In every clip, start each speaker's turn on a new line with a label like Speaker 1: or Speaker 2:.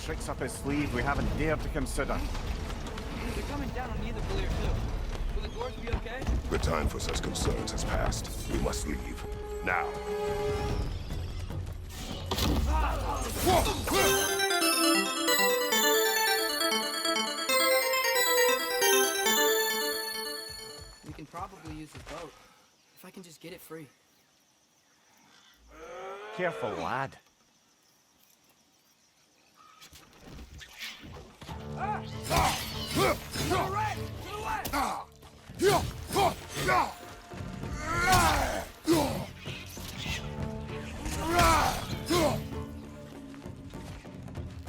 Speaker 1: tricks up his sleeve we haven't dared to consider.
Speaker 2: They're coming down on either Blair too. Will the doors be okay?
Speaker 3: The time for such concerns has passed. We must leave. Now.
Speaker 2: We can probably use the boat. If I can just get it free.
Speaker 1: Careful, lad.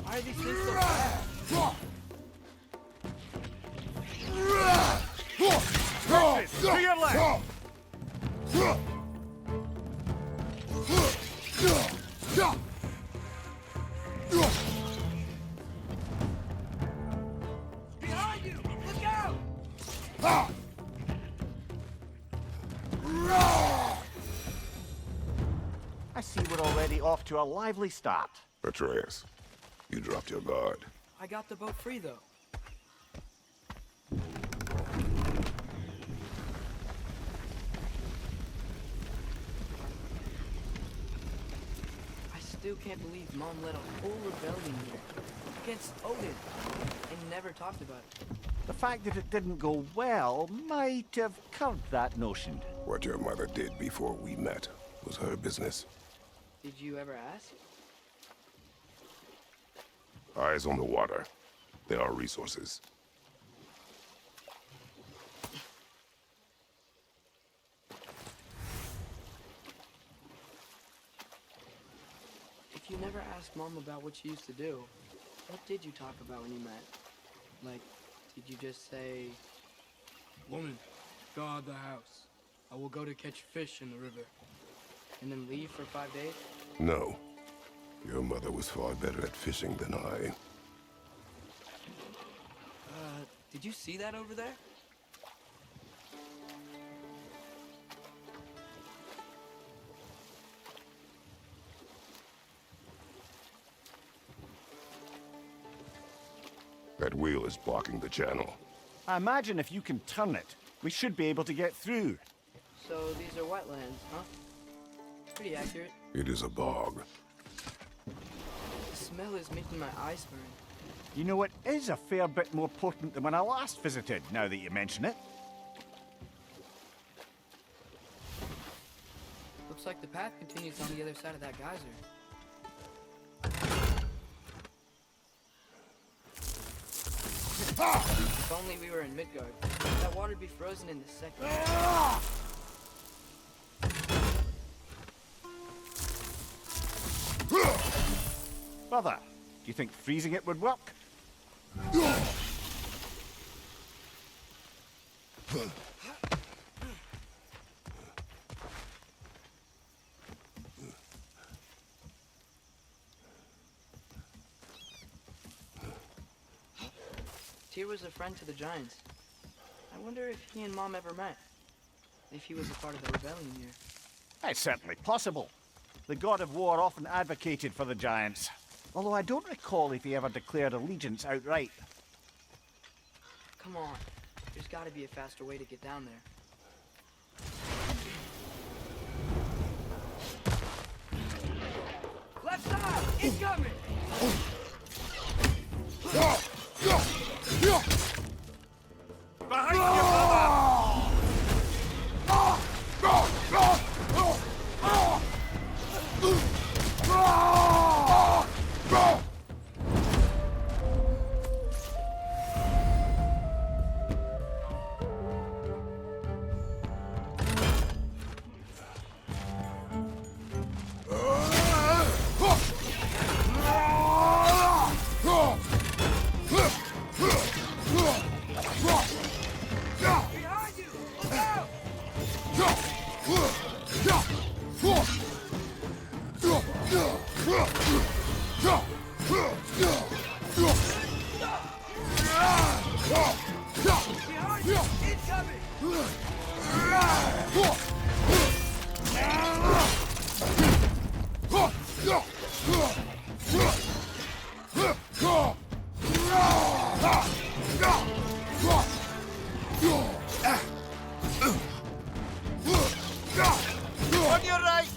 Speaker 2: Why are these things so fast?
Speaker 1: To your left!
Speaker 2: Behind you! Look out!
Speaker 1: I see we're already off to a lively start.
Speaker 3: Atreus, you dropped your guard.
Speaker 2: I got the boat free though. I still can't believe Mom led a whole rebellion here against Odin and never talked about it.
Speaker 1: The fact that it didn't go well might have curbed that notion.
Speaker 3: What your mother did before we met was her business.
Speaker 2: Did you ever ask?
Speaker 3: Eyes on the water. There are resources.
Speaker 2: If you never asked Mom about what she used to do, what did you talk about when you met? Like, did you just say, "Woman, guard the house. I will go to catch fish in the river," and then leave for 5 days?
Speaker 3: No. Your mother was far better at fishing than I.
Speaker 2: Did you see that over there?
Speaker 3: That wheel is blocking the channel.
Speaker 1: I imagine if you can turn it, we should be able to get through.
Speaker 2: So these are wetlands, huh? Pretty accurate.
Speaker 3: It is a bog.
Speaker 2: The smell is making my eyes burn.
Speaker 1: You know, it is a fair bit more potent than when I last visited, now that you mention it.
Speaker 2: Looks like the path continues on the other side of that geyser. If only we were in Midgard, that water'd be frozen in the second.
Speaker 1: Brother, do you think freezing it would work?
Speaker 2: Tyr was a friend to the giants. I wonder if he and Mom ever met. If he was a part of the rebellion here.
Speaker 1: It's certainly possible. The God of War often advocated for the giants. Although I don't recall if he ever declared allegiance outright.
Speaker 2: Come on. There's gotta be a faster way to get down there. Left side! Incoming!
Speaker 1: Behind you, brother! On your right!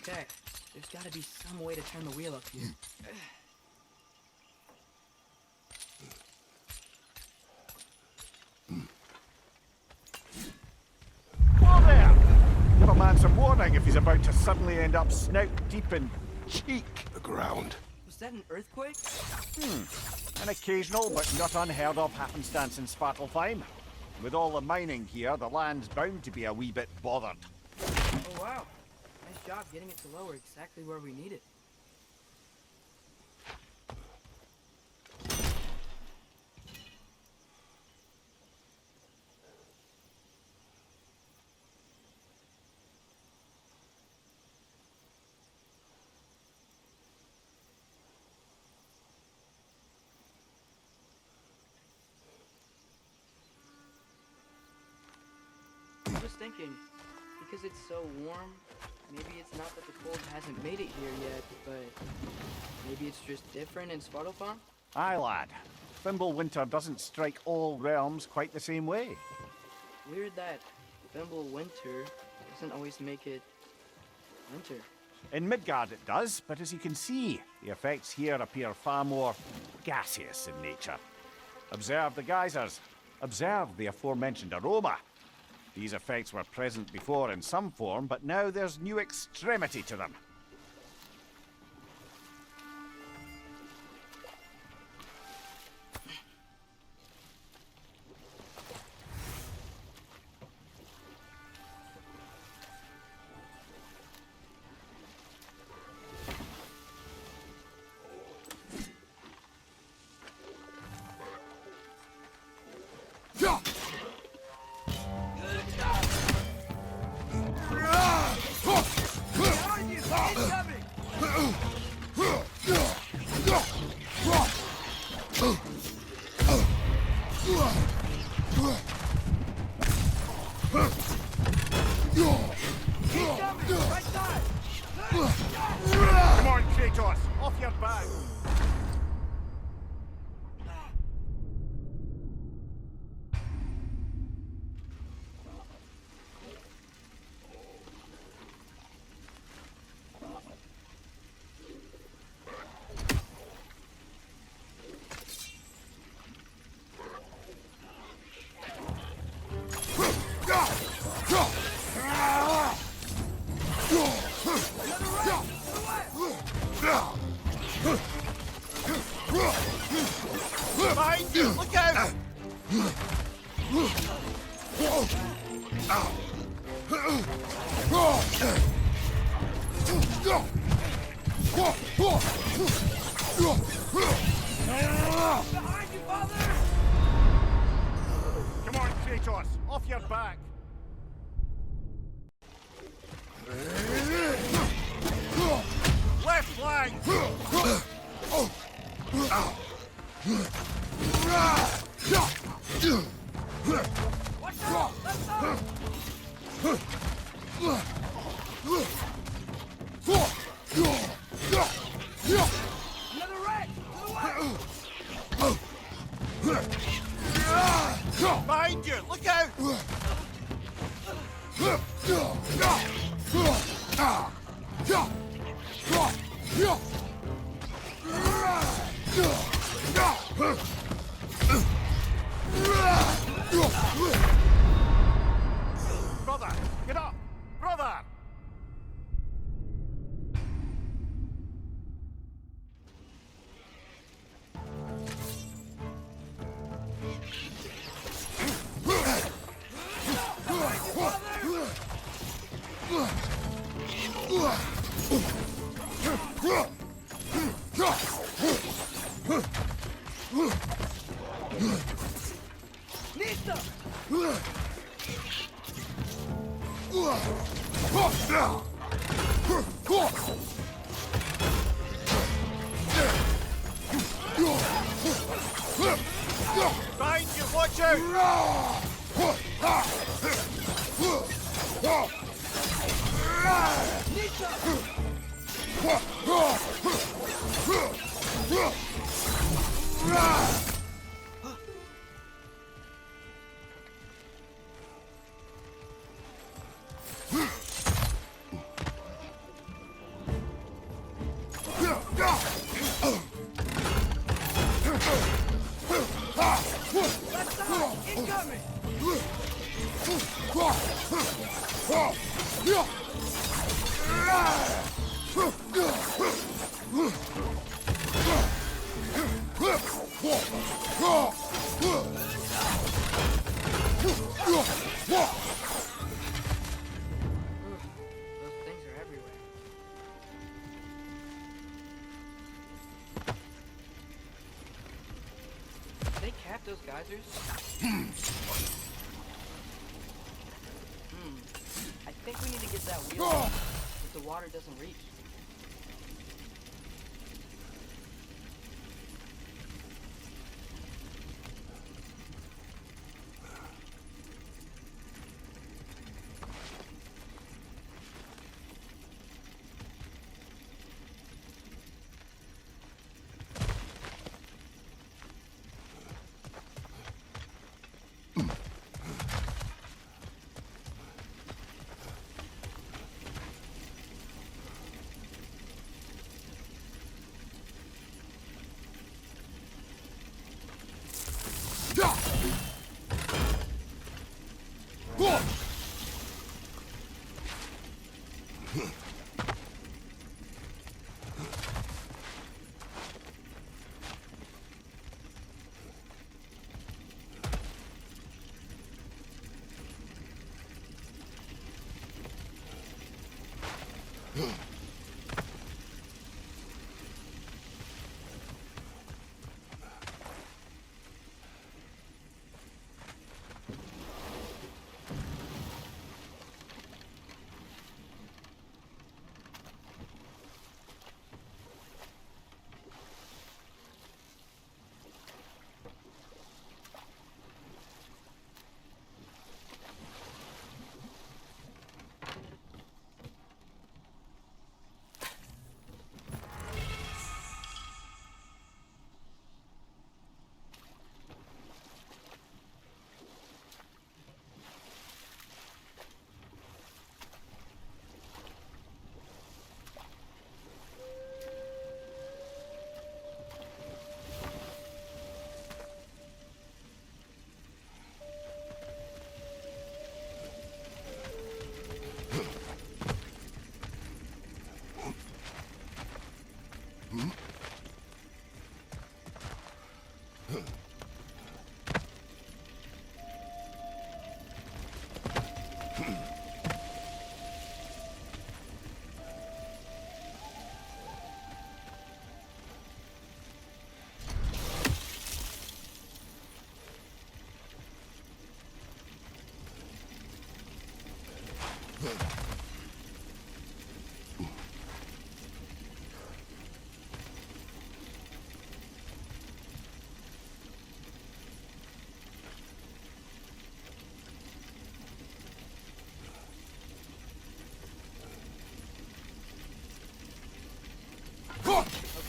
Speaker 2: Okay, there's gotta be some way to turn the wheel up here.
Speaker 1: Whoa there! Give a man some warning if he's about to suddenly end up snout deep in cheek.
Speaker 3: The ground.
Speaker 2: Was that an earthquake?
Speaker 1: An occasional but not unheard of happenstance in Svartalfheim. With all the mining here, the land's bound to be a wee bit bothered.
Speaker 2: Oh wow, nice job getting it to lower exactly where we need it. I was thinking, because it's so warm, maybe it's not that the cold hasn't made it here yet, but maybe it's just different in Svartalfheim?
Speaker 1: Aye, lad. Winter doesn't strike all realms quite the same way.
Speaker 2: Weird that Winter doesn't always make it winter.
Speaker 1: In Midgard it does, but as you can see, the effects here appear far more gaseous in nature. Observe the geysers. Observe the aforementioned aroma. These effects were present before in some form, but now there's new extremity to them. Come on, Kratos! Off your back! Behind you! Look out!
Speaker 2: Behind you, father!
Speaker 1: Come on, Kratos! Off your back! Left flank!
Speaker 2: Watch out! Left side! Another wreck! To the way!
Speaker 1: Behind you! Look out! Brother! Get up! Brother! Behind you, watch out!
Speaker 2: Those things are everywhere. Did they cap those geysers? I think we need to get that wheel on if the water doesn't reach.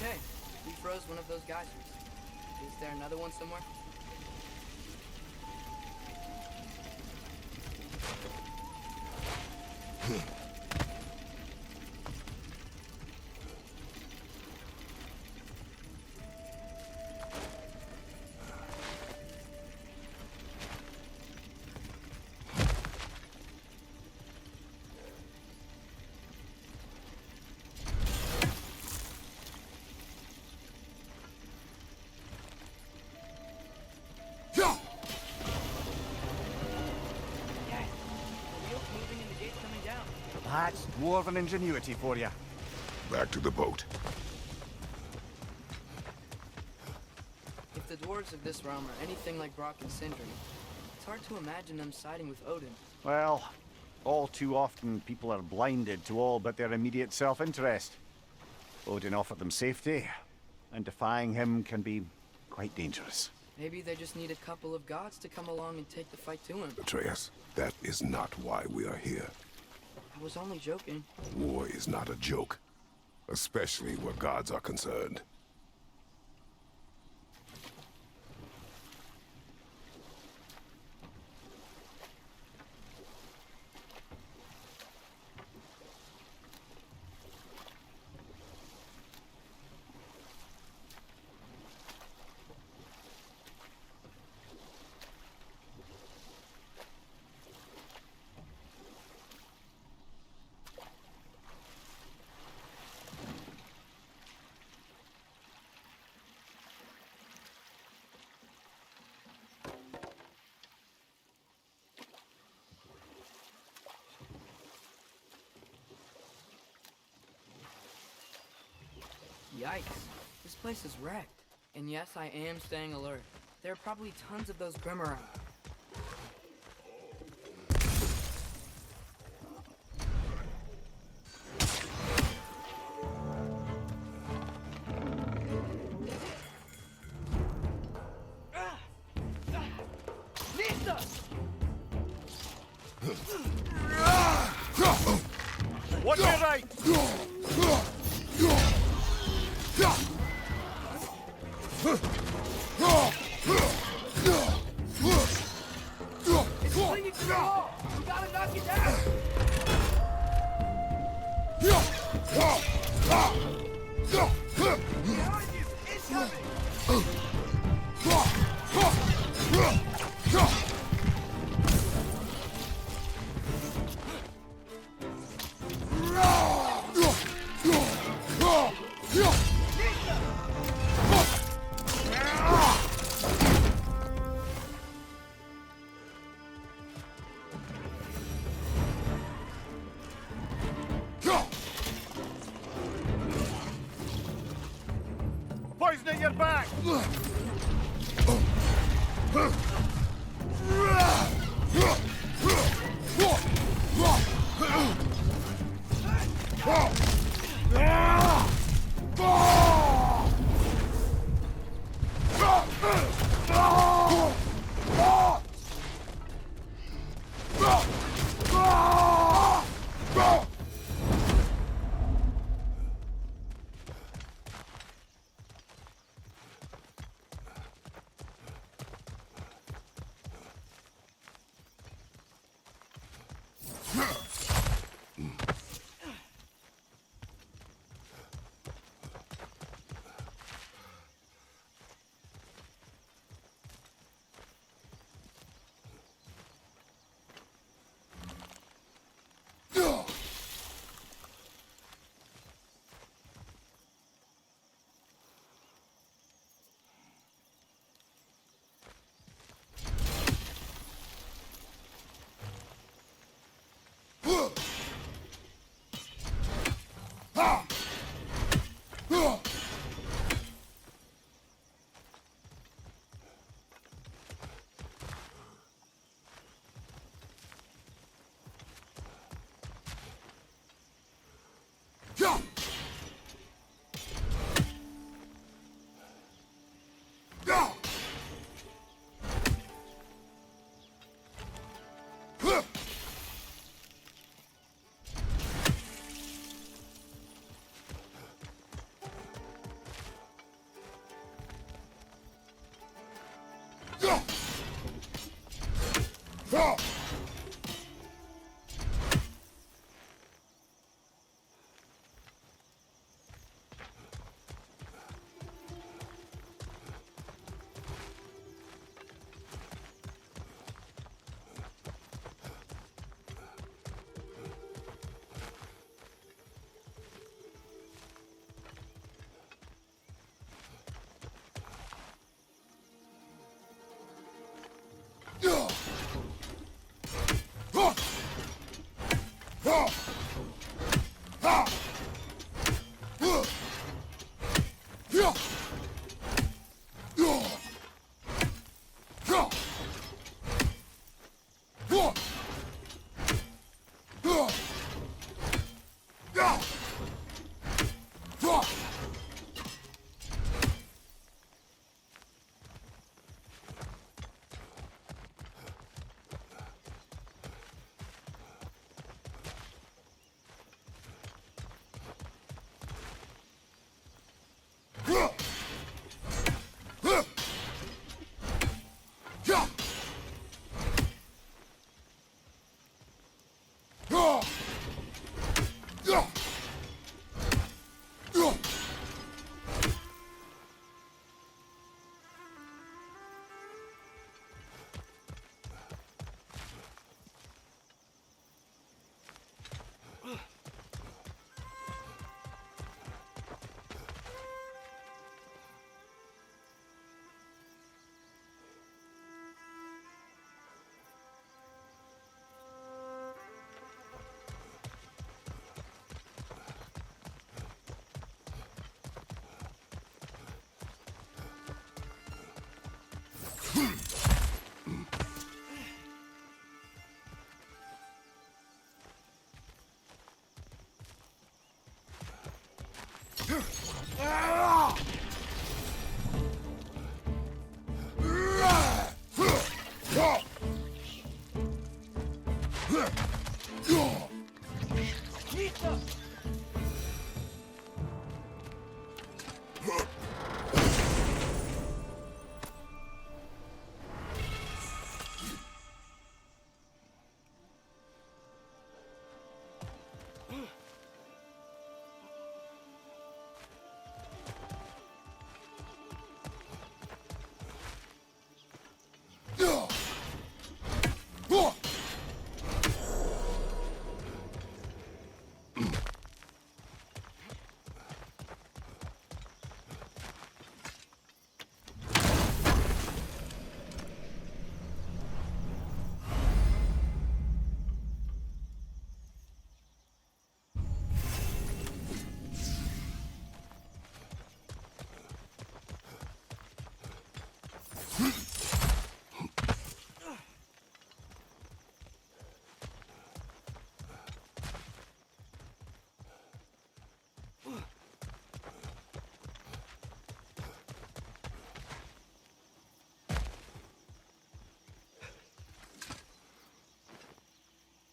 Speaker 2: Okay, we froze one of those geysers. Is there another one somewhere?
Speaker 1: That's dwarven ingenuity for you.
Speaker 3: Back to the boat.
Speaker 2: If the dwarves of this realm are anything like Brock and Sindri, It's hard to imagine them siding with Odin.
Speaker 1: Well, all too often people are blinded to all but their immediate self-interest. Odin offered them safety, and defying him can be quite dangerous.
Speaker 2: Maybe they just need a couple of gods to come along and take the fight to him.
Speaker 3: Atreus, that is not why we are here.
Speaker 2: I was only joking.
Speaker 3: War is not a joke, especially where gods are concerned.
Speaker 2: Yikes. This place is wrecked. And yes, I am staying alert. There are probably tons of those Grim around.
Speaker 1: What's your right?
Speaker 2: It's clinging to the wall! We gotta knock it down! Behind you! Incoming!
Speaker 1: Poison in your back!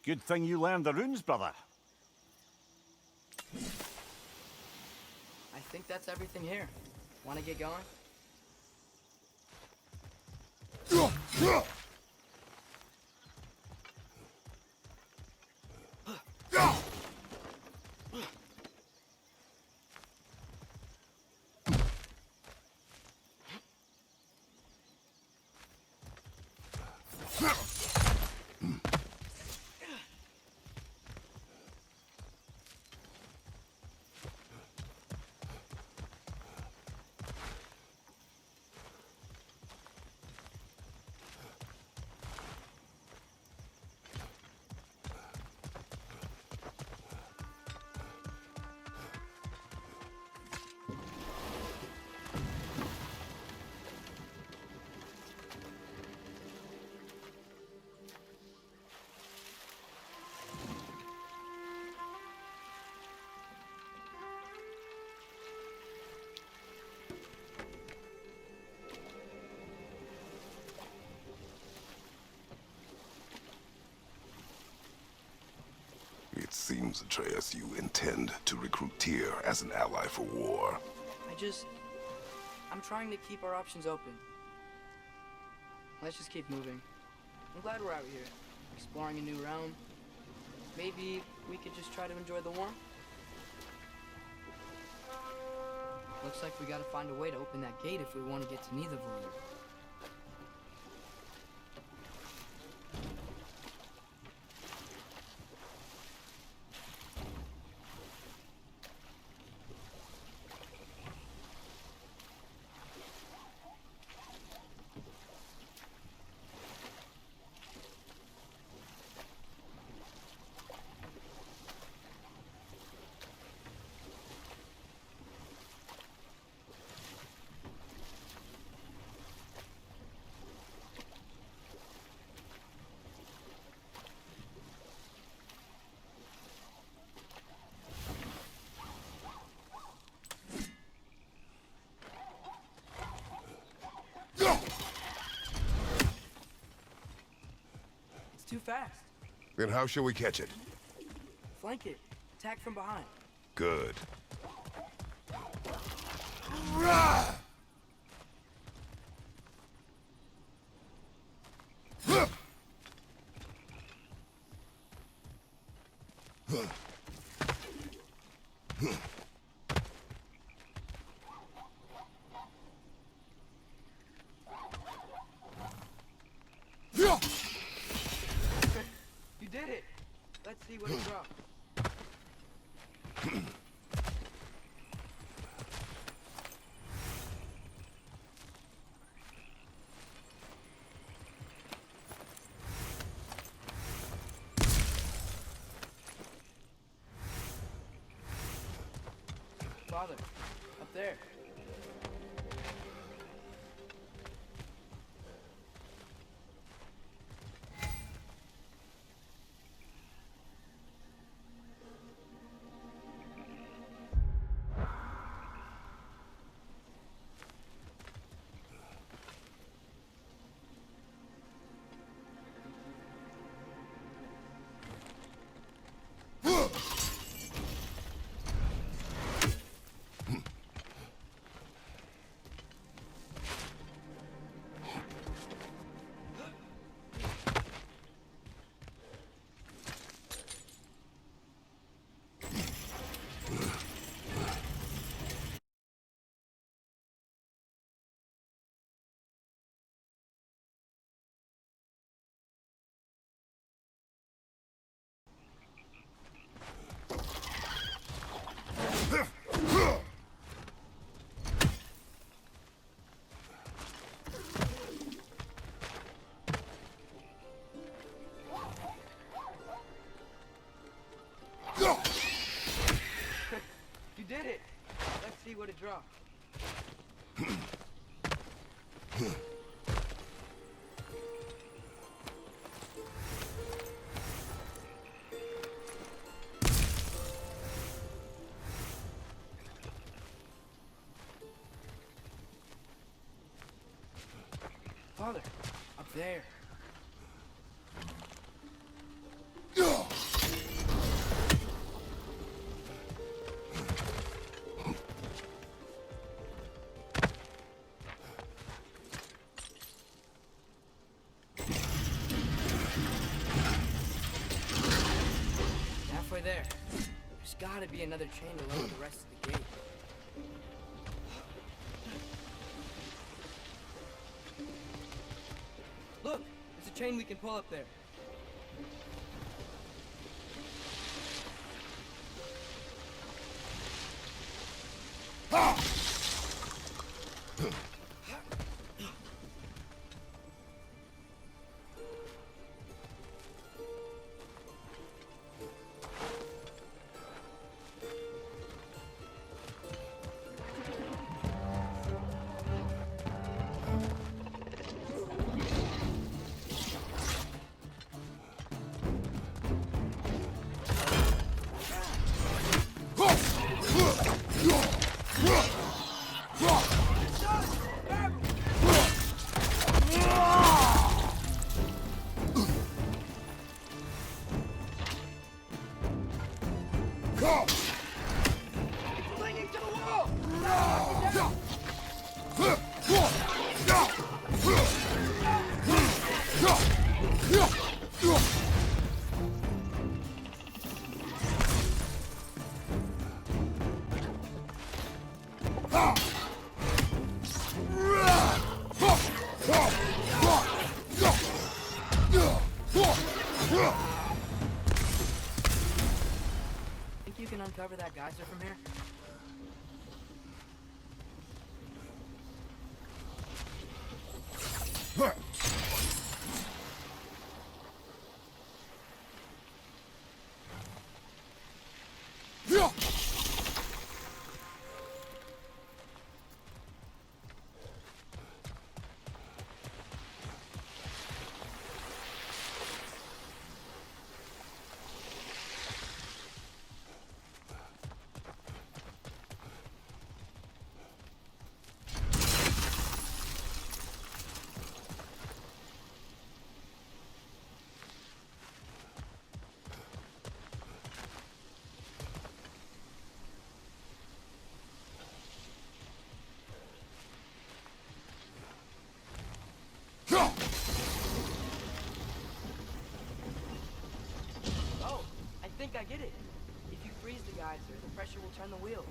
Speaker 1: Good thing you learned the runes, brother.
Speaker 2: I think that's everything here. Want to get going?
Speaker 3: It seems, Atreus, you intend to recruit Tyr as an ally for war.
Speaker 2: I'm trying to keep our options open. Let's just keep moving. I'm glad we're out here, exploring a new realm. Maybe we could just try to enjoy the warmth. Looks like we gotta find a way to open that gate if we want to get to Nidavellir. Too fast.
Speaker 3: Then how shall we catch it?
Speaker 2: Flank it. Attack from behind.
Speaker 3: Good.
Speaker 2: You did it. Let's see what it dropped. Father, up there. what to draw. Father, up there. Halfway there. There's gotta be another chain to load the rest of the gate. Look, there's a chain we can pull up there. Think you can uncover that geyser from here? Oh, I think I get it. If you freeze the geyser, the pressure will turn the wheel.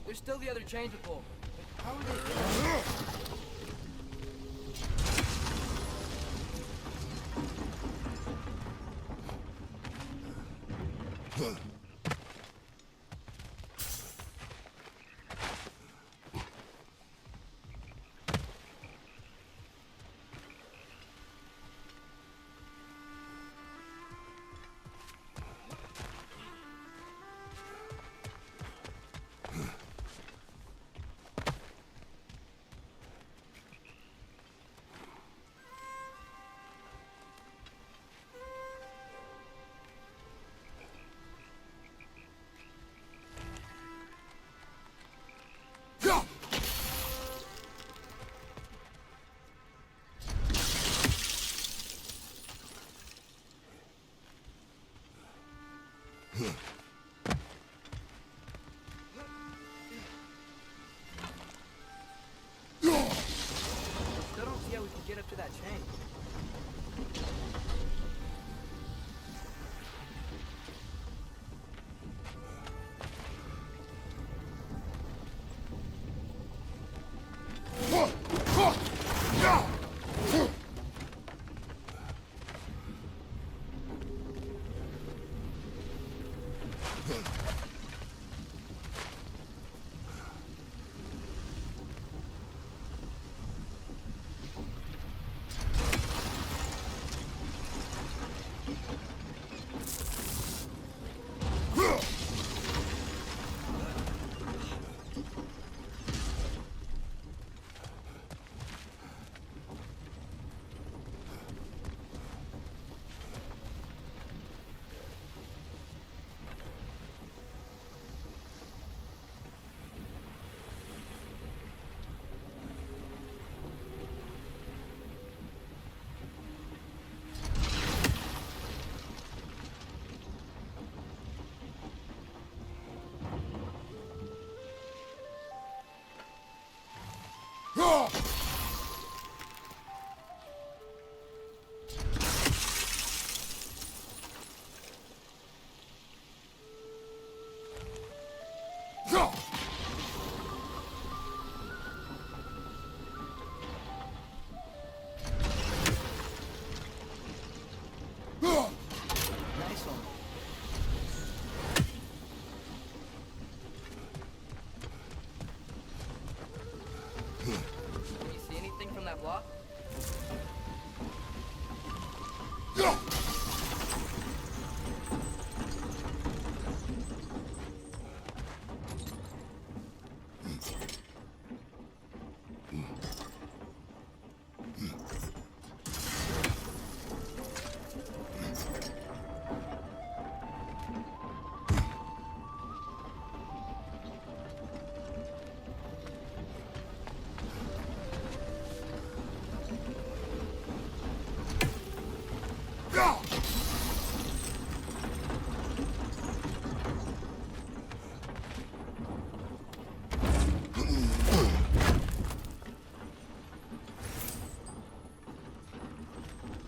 Speaker 2: There's still the other chain to pull. But how are they... Still don't see how we can get up to that chain. That block?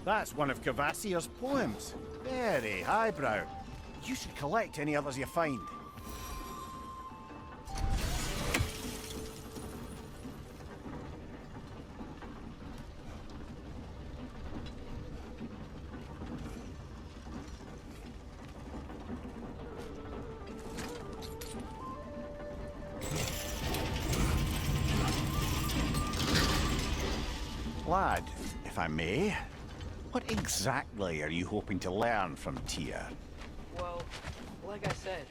Speaker 1: That's one of Kvasir's poems. Very highbrow. You should collect any others you find. Lad, if I may, what exactly are you hoping to learn from Tyr?
Speaker 2: Well, like I said,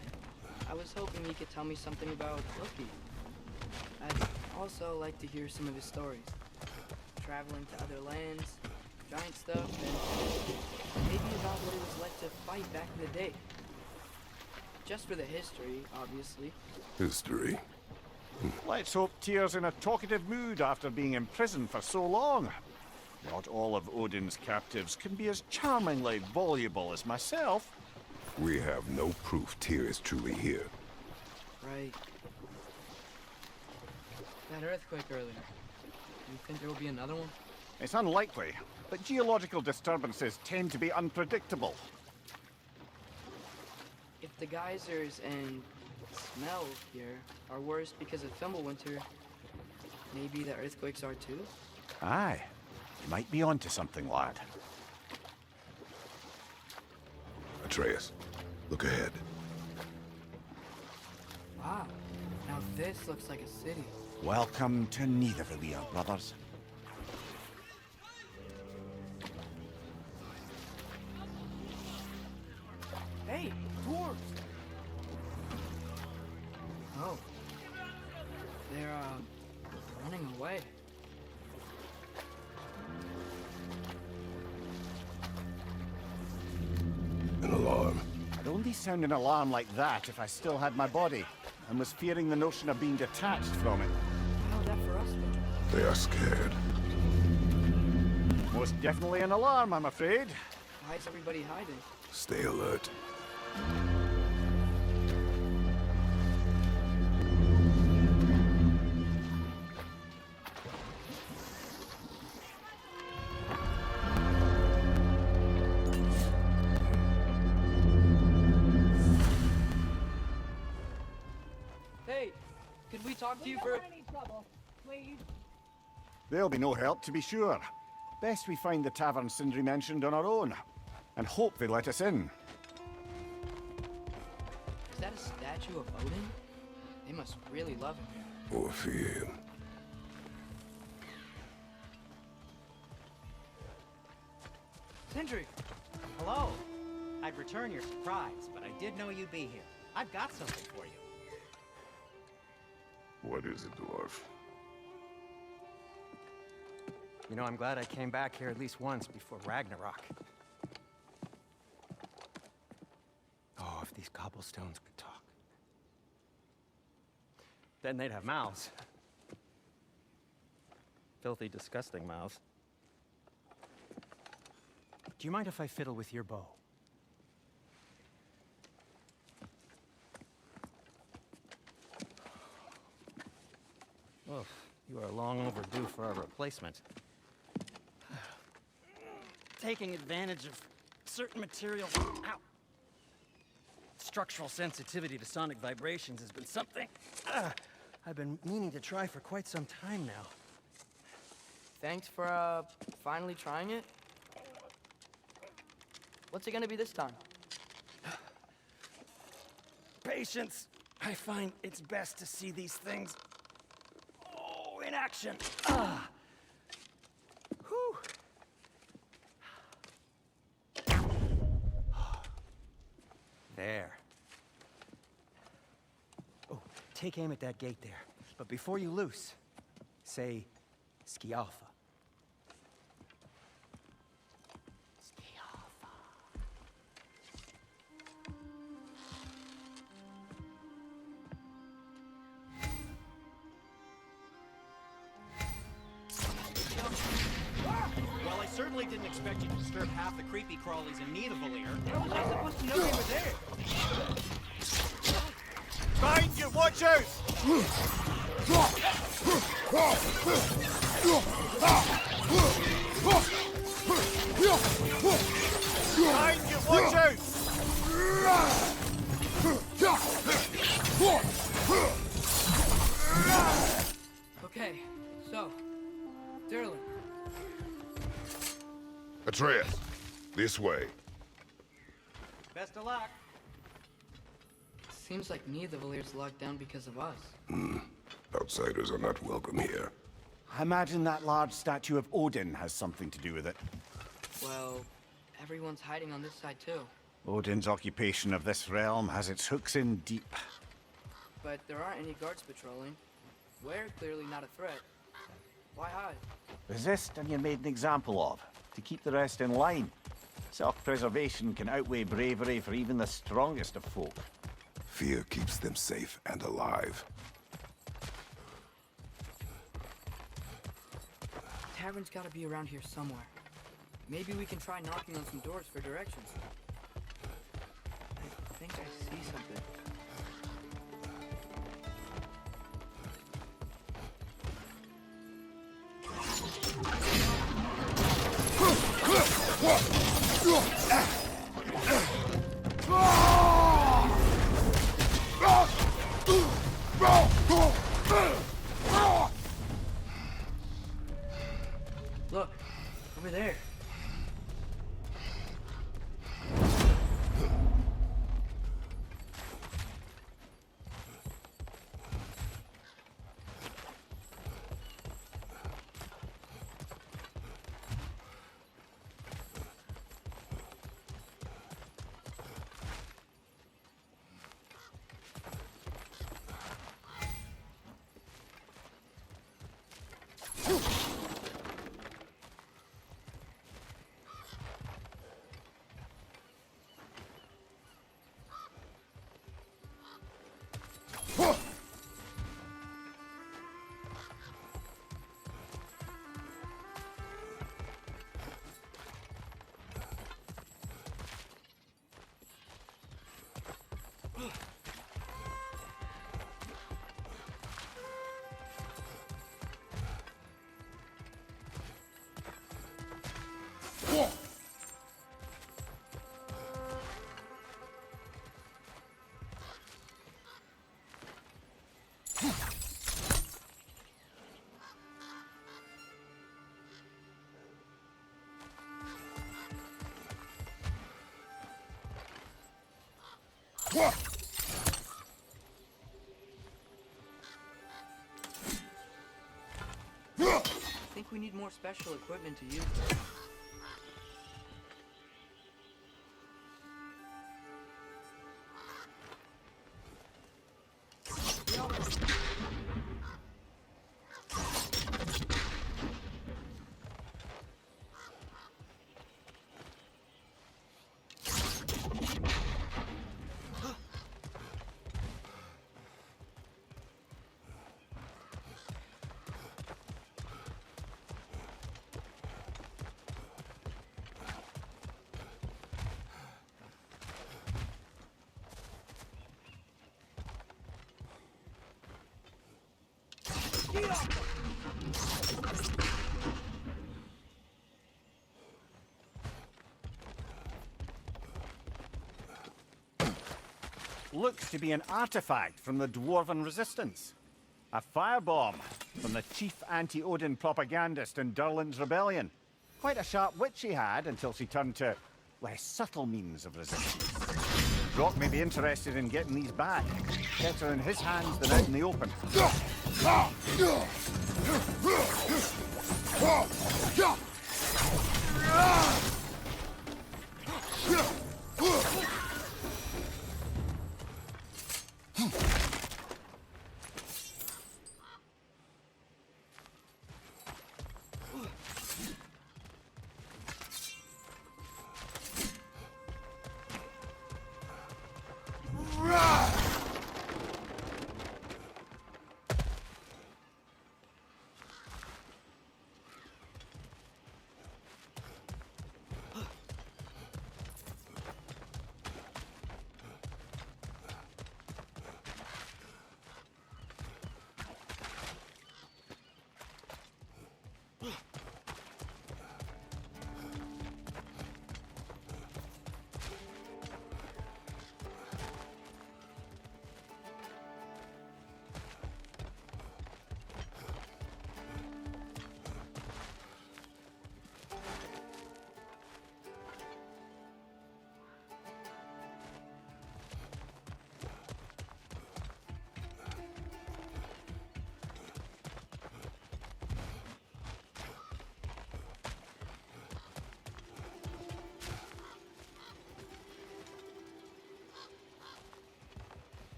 Speaker 2: I was hoping you could tell me something about Loki. I'd also like to hear some of his stories. Traveling to other lands, giant stuff, and maybe about what it was like to fight back in the day. Just for the history, obviously.
Speaker 3: History?
Speaker 1: Let's hope Tyr's in a talkative mood after being imprisoned for so long. Not all of Odin's captives can be as charmingly voluble as myself.
Speaker 3: We have no proof Tyr is truly here.
Speaker 2: Right. That earthquake earlier. Do you think there will be another one?
Speaker 1: It's unlikely, but geological disturbances tend to be unpredictable.
Speaker 2: If the geysers and smell here are worse because of Fimbulwinter, maybe the earthquakes are too?
Speaker 1: Aye. You might be onto something, lad.
Speaker 3: Atreus, look ahead.
Speaker 2: Wow. Now this looks like a city.
Speaker 1: Welcome to Nidavellir, brothers.
Speaker 2: Hey, dwarves! Oh. They're, running away.
Speaker 3: An alarm.
Speaker 1: I'd only sound an alarm like that if I still had my body, and was fearing the notion of being detached from it.
Speaker 2: How's that for us then?
Speaker 3: They are scared.
Speaker 1: Most definitely an alarm, I'm afraid.
Speaker 2: Why is everybody hiding?
Speaker 3: Stay alert.
Speaker 2: Hey, could we talk to you for...
Speaker 4: Any trouble, please?
Speaker 1: There'll be no help, to be sure. Best we find the tavern Sindri mentioned on our own, and hope they let us in.
Speaker 2: Is that a statue of Odin? They must really love him.
Speaker 3: Or fear him.
Speaker 2: Sindri!
Speaker 5: Hello. I'd return your surprise, but I did know you'd be here. I've got something for you.
Speaker 3: What is it, dwarf?
Speaker 5: You know, I'm glad I came back here at least once before Ragnarok. Oh, if these cobblestones could talk. Then they'd have mouths. Filthy, disgusting mouths. Do you mind if I fiddle with your bow? Oh, you are long overdue for a replacement. Taking advantage of certain materials. Ow! Structural sensitivity to sonic vibrations has been something I've been meaning to try for quite some time now.
Speaker 2: Thanks for, finally trying it. What's it gonna be this time?
Speaker 5: Patience. I find it's best to see these things in action. Whew. There. Oh, take aim at that gate there. But before you loose, say Skialfa. Skialfa.
Speaker 6: Well, I certainly didn't expect you to disturb half the creepy crawlies in Nidavellir.
Speaker 2: How was I supposed to know they were there?
Speaker 1: Behind you! Watch out! Behind you! Watch Watch out!
Speaker 2: Okay, so, Derlin,
Speaker 3: Atreus, this way.
Speaker 6: Best of luck.
Speaker 2: seems like Nidavelir's locked down because of us.
Speaker 3: Outsiders are not welcome here.
Speaker 1: I imagine that large statue of Odin has something to do with it.
Speaker 2: Well, everyone's hiding on this side too.
Speaker 1: Odin's occupation of this realm has its hooks in deep.
Speaker 2: But there aren't any guards patrolling. We're clearly not a threat. Why hide?
Speaker 1: Resist and you're made an example of, to keep the rest in line. Self-preservation can outweigh bravery for even the strongest of folk.
Speaker 3: Fear keeps them safe and alive.
Speaker 2: Tavern's gotta be around here somewhere. Maybe we can try knocking on some doors for directions. I think I see something. Look, over there. I think we need more special equipment to use this.
Speaker 1: Looks to be an artifact from the Dwarven Resistance. A firebomb from the chief anti-Odin propagandist in Durlin's rebellion. Quite a sharp wit she had until she turned to less subtle means of resistance. Brock may be interested in getting these back. Better in his hands than out in the open.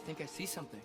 Speaker 2: I think I see something.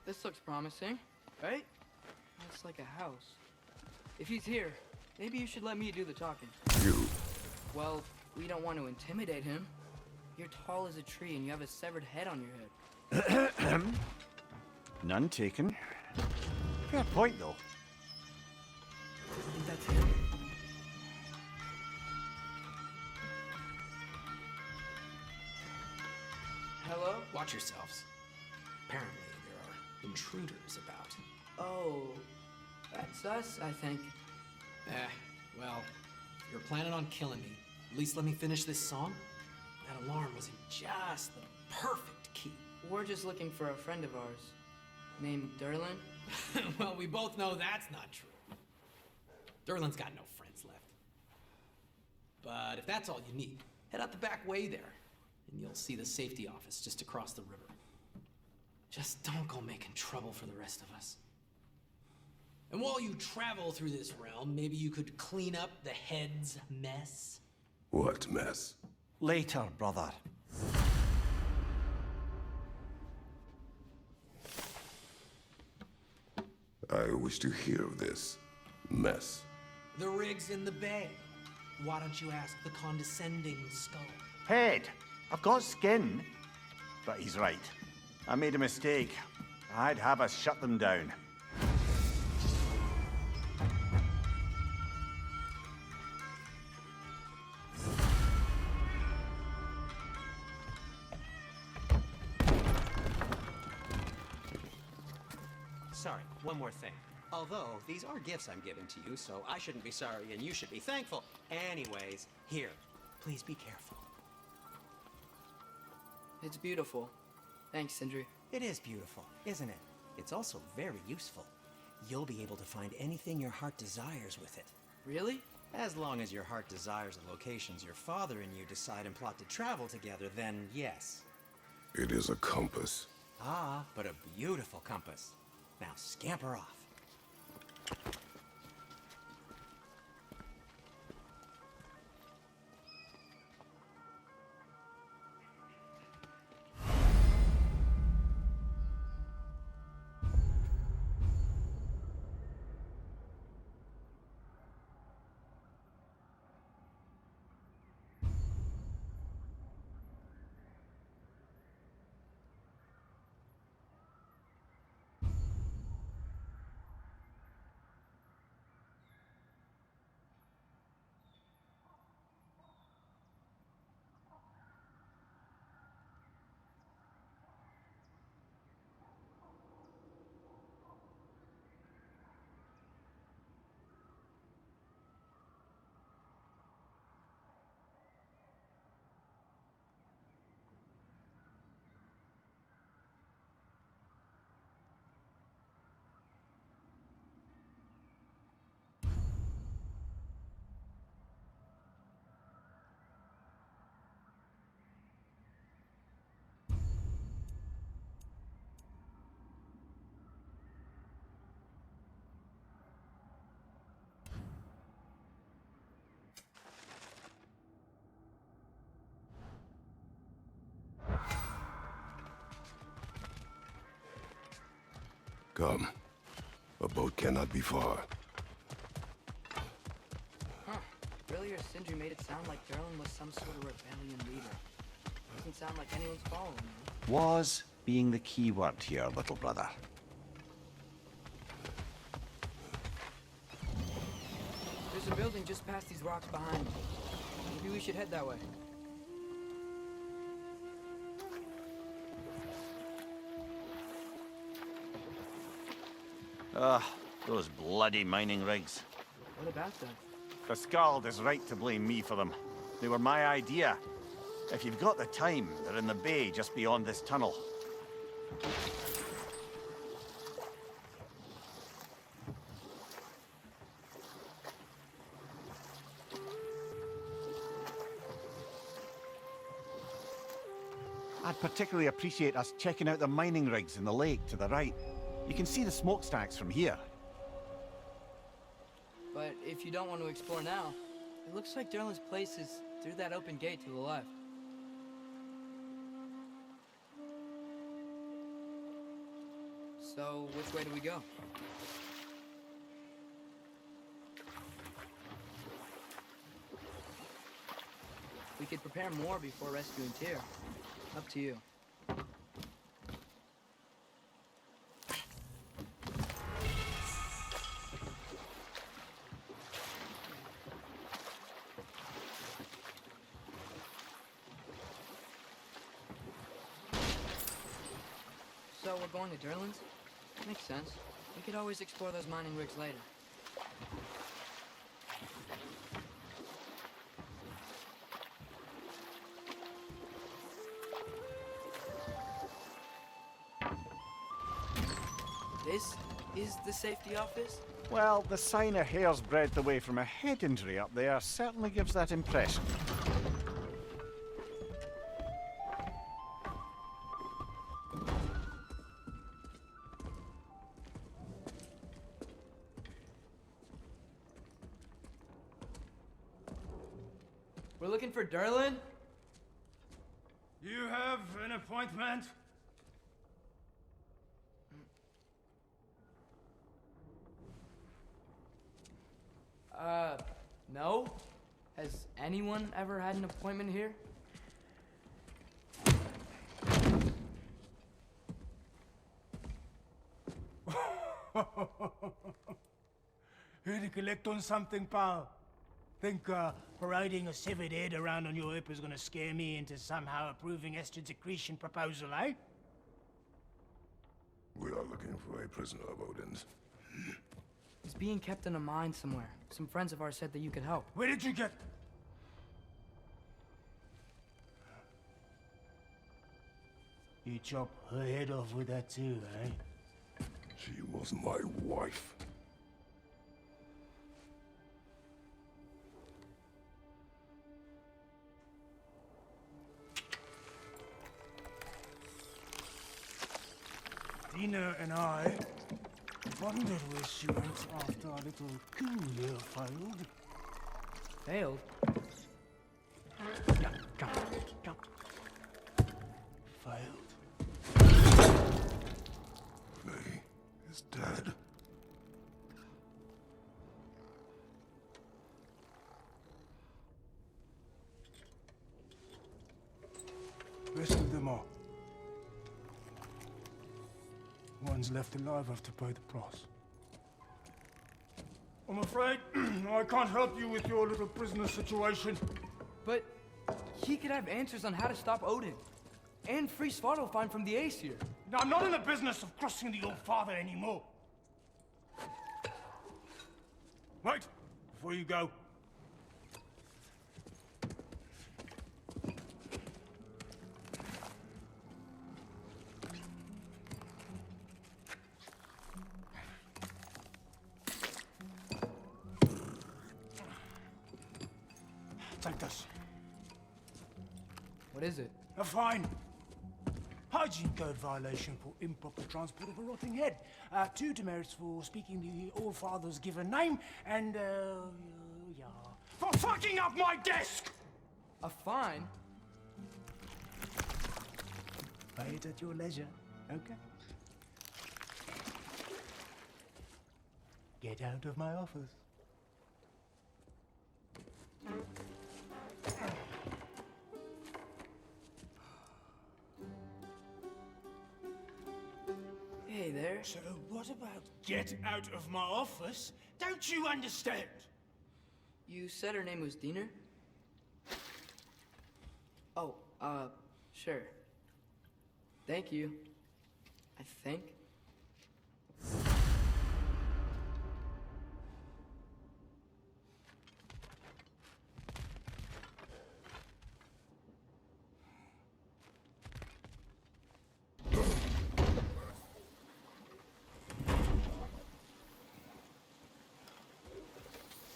Speaker 2: This looks promising, right? Looks like a house. If he's here, maybe you should let me do the talking.
Speaker 3: You.
Speaker 2: Well, we don't want to intimidate him. You're tall as a tree and you have a severed head on your head.
Speaker 1: None taken. Fair point, though.
Speaker 2: I think that's him. Hello?
Speaker 6: Watch yourselves. Apparently, there are intruders about.
Speaker 2: Oh, that's us, I think.
Speaker 6: Well, if you're planning on killing me, at least let me finish this song. That alarm was in just the perfect key.
Speaker 2: We're just looking for a friend of ours, named Derlin.
Speaker 6: Well, we both know that's not true. Derlin's got no friends left. But if that's all you need, head out the back way there, and you'll see the safety office just across the river. Just don't go making trouble for the rest of us. And while you travel through this realm, maybe you could clean up the head's mess?
Speaker 3: What mess?
Speaker 1: Later, brother.
Speaker 3: I wish to hear of this mess.
Speaker 6: The rig's in the bay. Why don't you ask the condescending skull?
Speaker 1: Head. I've got skin. But he's right. I made a mistake. I'd have us shut them down.
Speaker 4: Sorry, one more thing. Although, these are gifts I'm giving to you, so I shouldn't be sorry and you should be thankful. Anyways, here, please be careful.
Speaker 2: It's beautiful. Thanks, Sindri.
Speaker 4: It is beautiful, isn't it? It's also very useful. You'll be able to find anything your heart desires with it.
Speaker 2: Really?
Speaker 4: As long as your heart desires the locations your father and you decide and plot to travel together, then yes.
Speaker 3: It is a compass.
Speaker 4: Ah, but a beautiful compass. Now scamper off.
Speaker 3: Come. A boat cannot be far.
Speaker 2: Huh. Earlier, Sindri made it sound like Durlin was some sort of rebellion leader. Doesn't sound like anyone's following him.
Speaker 1: Was being the key word here, little brother.
Speaker 2: There's a building just past these rocks behind me. Maybe we should head that way.
Speaker 1: Those bloody mining rigs.
Speaker 2: What about them?
Speaker 1: The Skald is right to blame me for them. They were my idea. If you've got the time, they're in the bay just beyond this tunnel. I'd particularly appreciate us checking out the mining rigs in the lake to the right. You can see the smokestacks from here.
Speaker 2: But if you don't want to explore now, it looks like Durlin's place is through that open gate to the left. So, which way do we go? We could prepare more before rescuing Tyr. Up to you. So we're going to Durlin's? Makes sense. We could always explore those mining rigs later. This is the safety office?
Speaker 1: Well, the sign a hair's breadth away from a head injury up there certainly gives that impression.
Speaker 2: We're looking for Durlin?
Speaker 5: You have an appointment?
Speaker 2: No? Has anyone ever had an appointment here?
Speaker 5: Here to collect on something, pal? Think parading a severed head around on your hip is gonna scare me into somehow approving Estrid's accretion proposal, eh?
Speaker 3: We are looking for a prisoner of Odin's.
Speaker 2: He's being kept in a mine somewhere. Some friends of ours said that you could help.
Speaker 5: Where did you get... You chop her head off with that too, eh?
Speaker 3: She was my wife.
Speaker 5: Dina and I wondered where she went after our little coup here failed.
Speaker 2: Failed?
Speaker 5: Failed.
Speaker 3: Faye is dead.
Speaker 5: Rest of them are. One's left alive have to pay the price. I'm afraid I can't help you with your little prisoner situation.
Speaker 2: But he could have answers on how to stop Odin. And free Svartalfheim from the Aesir.
Speaker 5: Now, I'm not in the business of crossing the old father anymore. Wait, before you go. Take this.
Speaker 2: What is it?
Speaker 5: A fine. Hygiene code violation for improper transport of a rotting head. 2 demerits for speaking the All-Father's given name, and, yeah. For fucking up my desk!
Speaker 2: A fine?
Speaker 5: Pay it at your leisure, okay? Get out of my office.
Speaker 2: Hey there.
Speaker 5: So what about get out of my office? Don't you understand?
Speaker 2: You said her name was Diener? Oh, sure. Thank you. I think.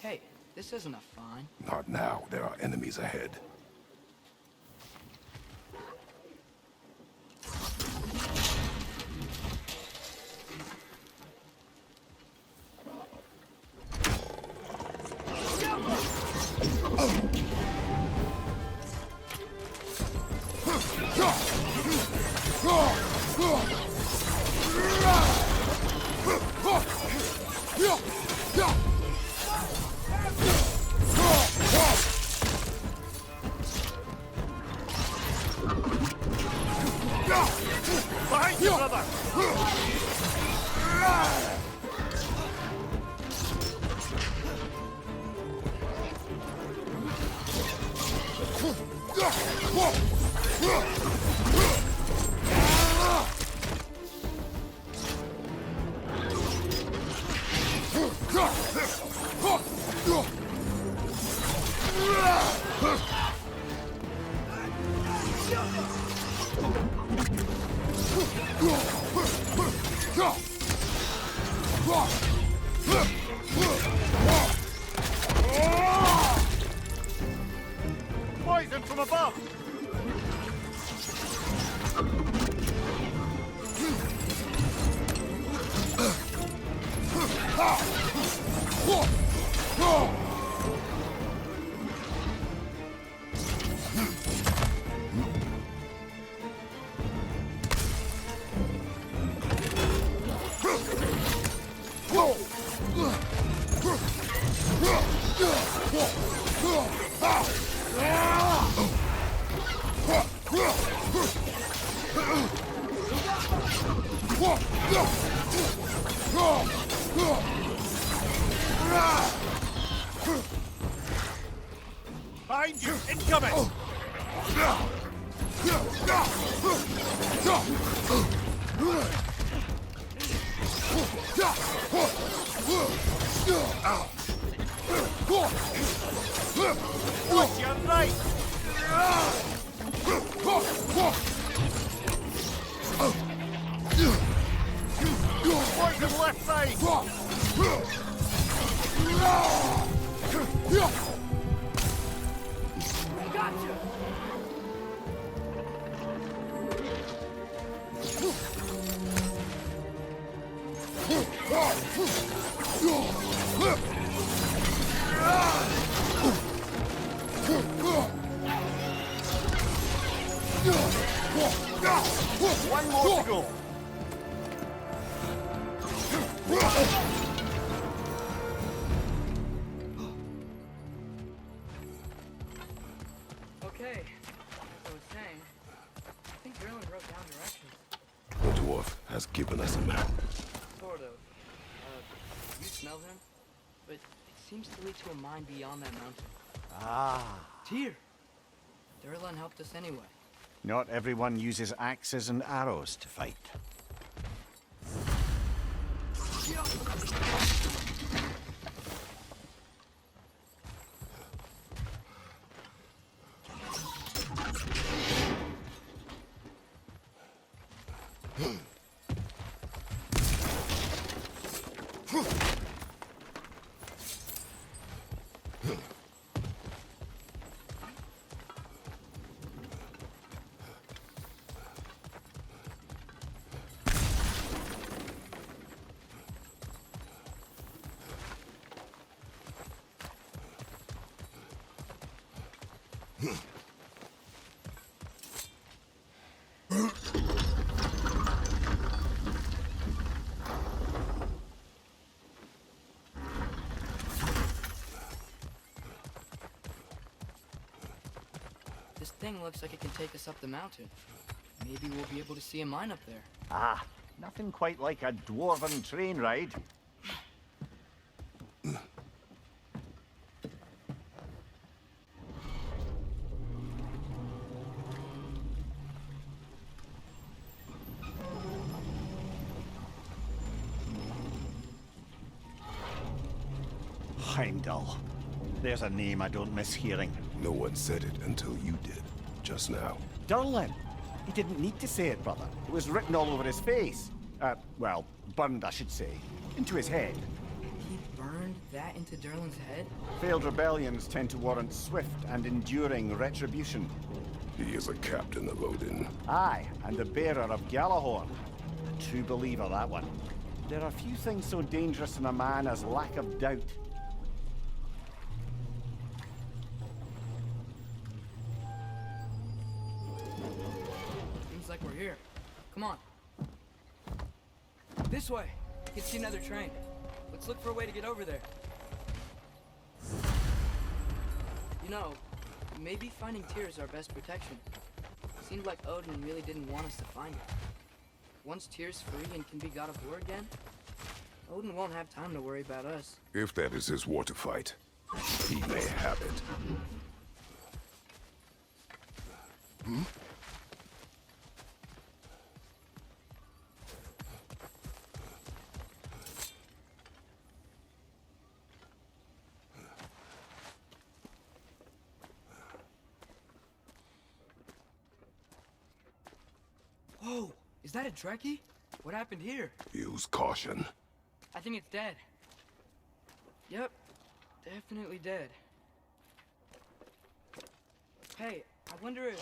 Speaker 2: Hey, this isn't a fine.
Speaker 3: Not now. There are enemies ahead.
Speaker 1: Behind you, brother! Poison from above! Behind you! Incoming! Watch your right! Poison left side!
Speaker 5: Gotcha!
Speaker 1: One more to go!
Speaker 2: Okay, as I was saying, I think Derlin wrote down directions.
Speaker 3: The dwarf has given us a map.
Speaker 2: Sort of. You smell him? But it seems to lead to a mine beyond that mountain.
Speaker 1: Ah.
Speaker 2: Tyr! Derlin helped us anyway.
Speaker 1: Not everyone uses axes and arrows to fight.
Speaker 2: thing looks like it can take us up the mountain. Maybe we'll be able to see a mine up there.
Speaker 1: Ah, nothing quite like a dwarven train ride. Heimdall. There's a name I don't miss hearing.
Speaker 3: No one said it until you did, just now.
Speaker 1: Durlin. He didn't need to say it, brother. It was written all over his face. Well, burned, I should say. Into his head.
Speaker 2: He burned that into Durlin's head?
Speaker 1: Failed rebellions tend to warrant swift and enduring retribution.
Speaker 3: He is a captain of Odin.
Speaker 1: Aye, and the bearer of Galahorn. A true believer, that one. There are few things so dangerous in a man as lack of doubt.
Speaker 2: Seems like we're here. Come on. This way. You can see another train. Let's look for a way to get over there. You know, maybe finding Tyr is our best protection. Seemed like Odin really didn't want us to find it. Once Tyr's free and can be God of War again, Odin won't have time to worry about us.
Speaker 3: If that is his war to fight, he may have it.
Speaker 2: Whoa! Is that a Trekkie? What happened here?
Speaker 3: Use caution.
Speaker 2: I think it's dead. Yep. Definitely dead. Hey, I wonder if...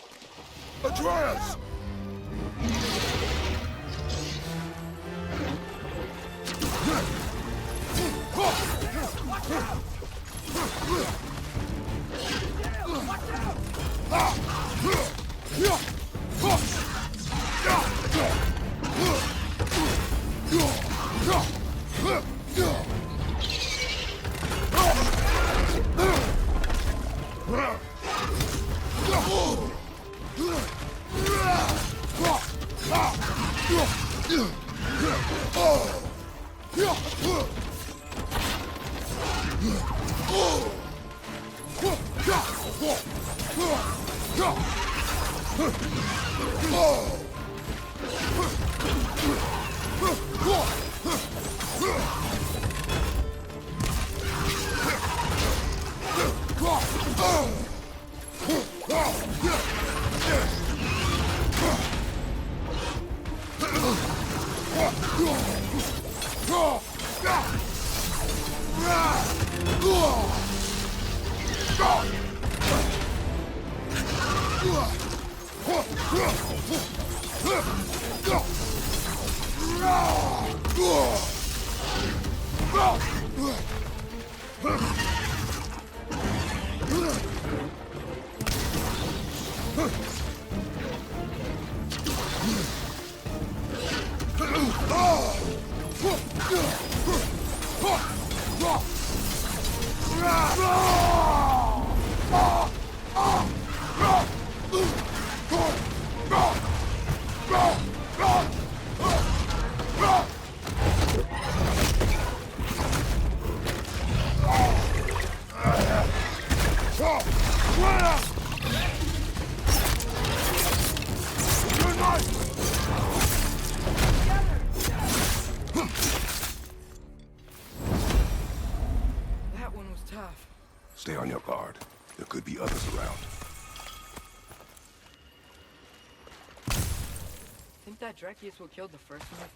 Speaker 3: Atreus!
Speaker 2: That one was tough.
Speaker 3: Stay on your guard. There could be others around.
Speaker 2: Think that Trekkie is what killed the first one?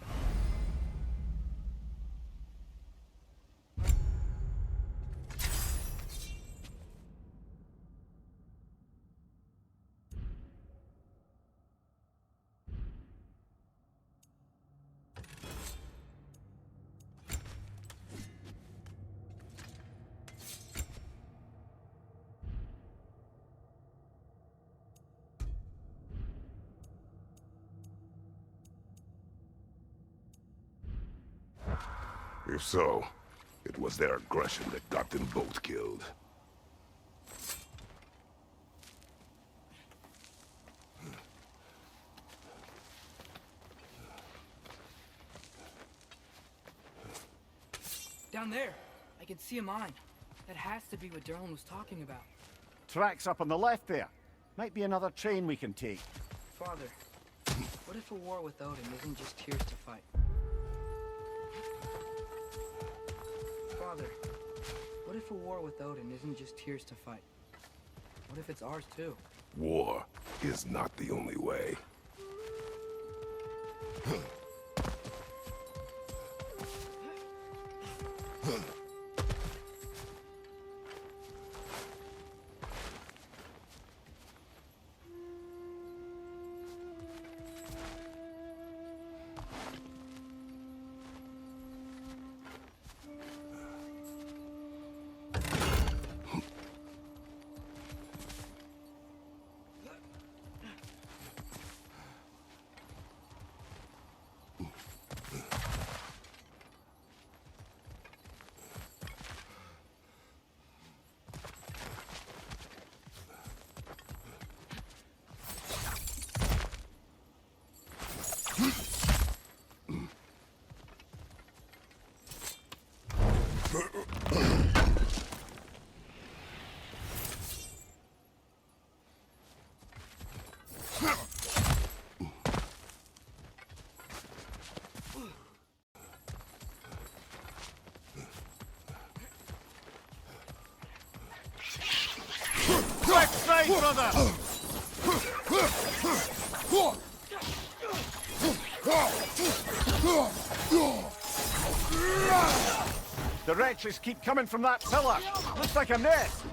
Speaker 3: If so, it was their aggression that got them both killed.
Speaker 2: Down there. I can see a mine. That has to be what Derlin was talking about.
Speaker 1: Tracks up on the left there. Might be another train we can take.
Speaker 2: Father, what if a war with Odin isn't just tears to fight? Father, what if a war with Odin isn't just tears to fight? What if it's ours too?
Speaker 3: War is not the only way.
Speaker 1: Left side, brother! The wretches keep coming from that pillar. Looks like a nest.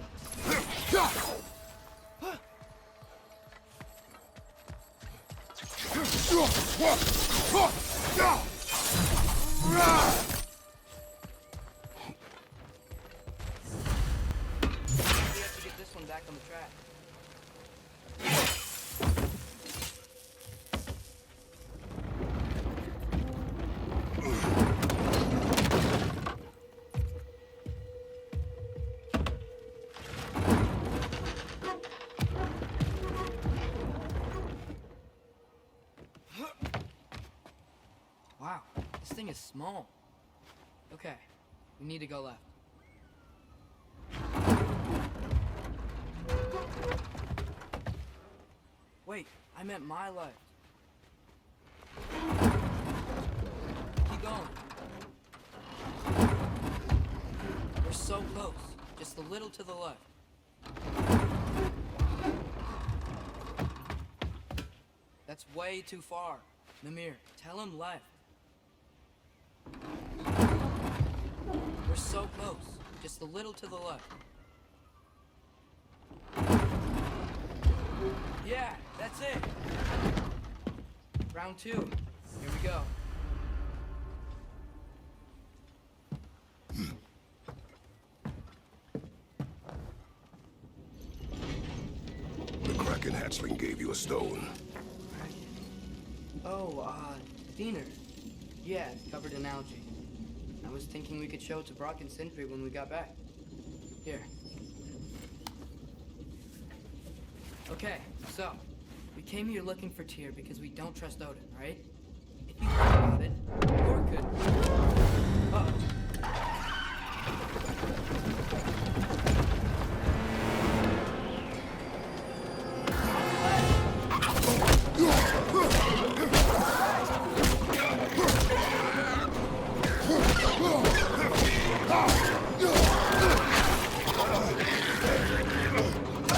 Speaker 2: We have to get this one back on the track. Wow, this thing is small. Okay, we need to go left. Wait, I meant my left. Keep going. We're so close. Just a little to the left. That's way too far. Namir, tell him left. We're so close. Just a little to the left. Yeah, that's it. Round 2. Here we go.
Speaker 3: The Kraken hatchling gave you a stone.
Speaker 2: Oh, Diener. Yeah, it's covered in algae. I was thinking we could show it to Brock and Sindri when we got back. Here. Okay, so, we came here looking for Tyr because we don't trust Odin, right? If you think about it, Thor could... Uh-oh.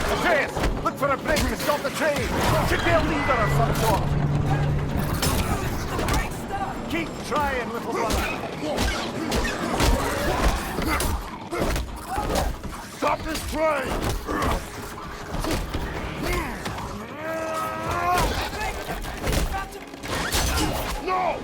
Speaker 1: Atreus, look for a break to stop the train. Should be a leader of some sort. Keep trying, little brother. Stop this train! No!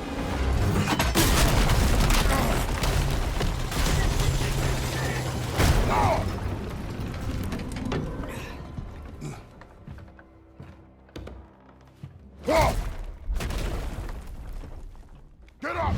Speaker 3: Get up!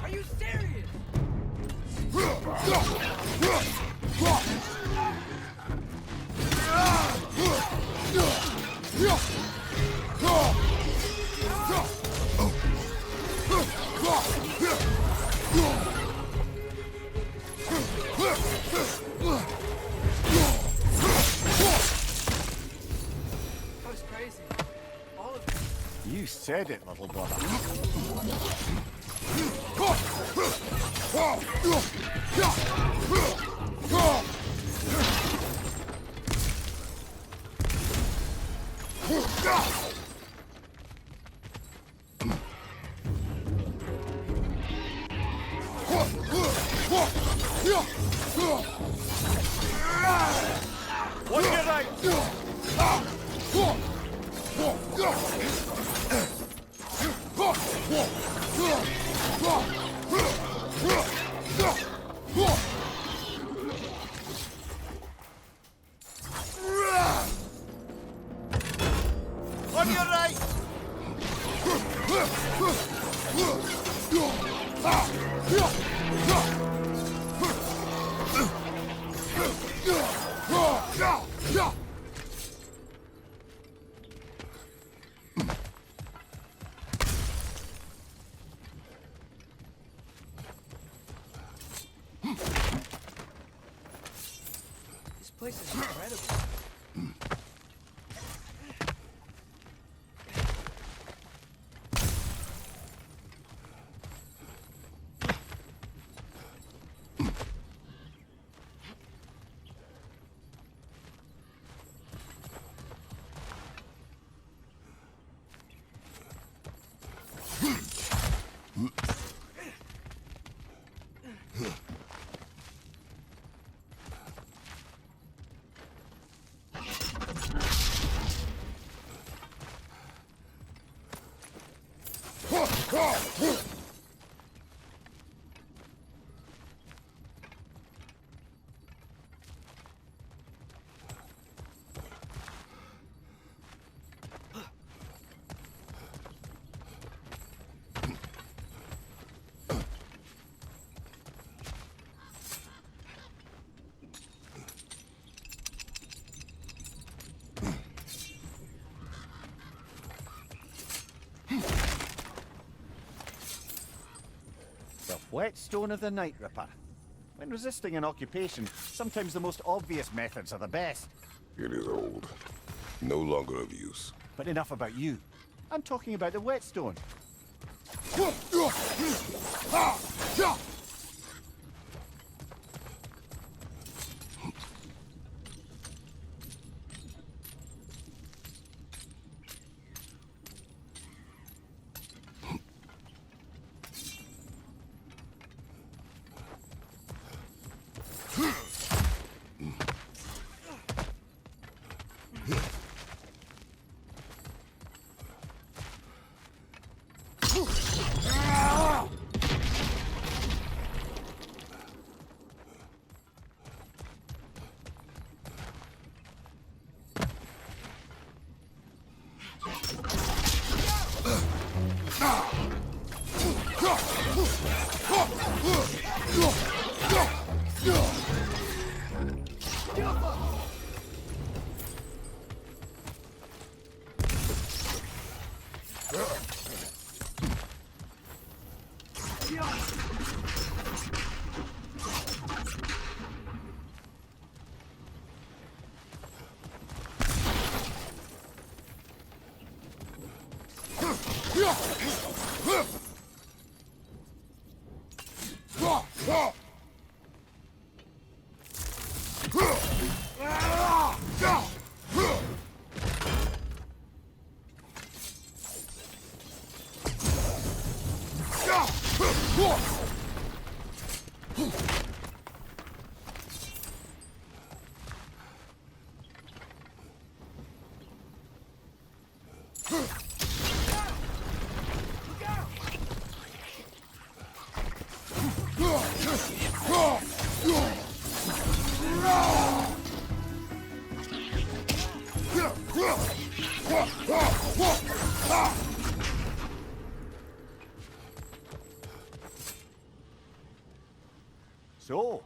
Speaker 2: Are you serious? That was crazy. All of it.
Speaker 1: You said it, little brother. What's your right? On your right!
Speaker 2: This place is incredible.
Speaker 1: The whetstone of the Night Ripper. When resisting an occupation, sometimes the most obvious methods are the best.
Speaker 3: It is old. No longer of use.
Speaker 1: But enough about you. I'm talking about the whetstone. So,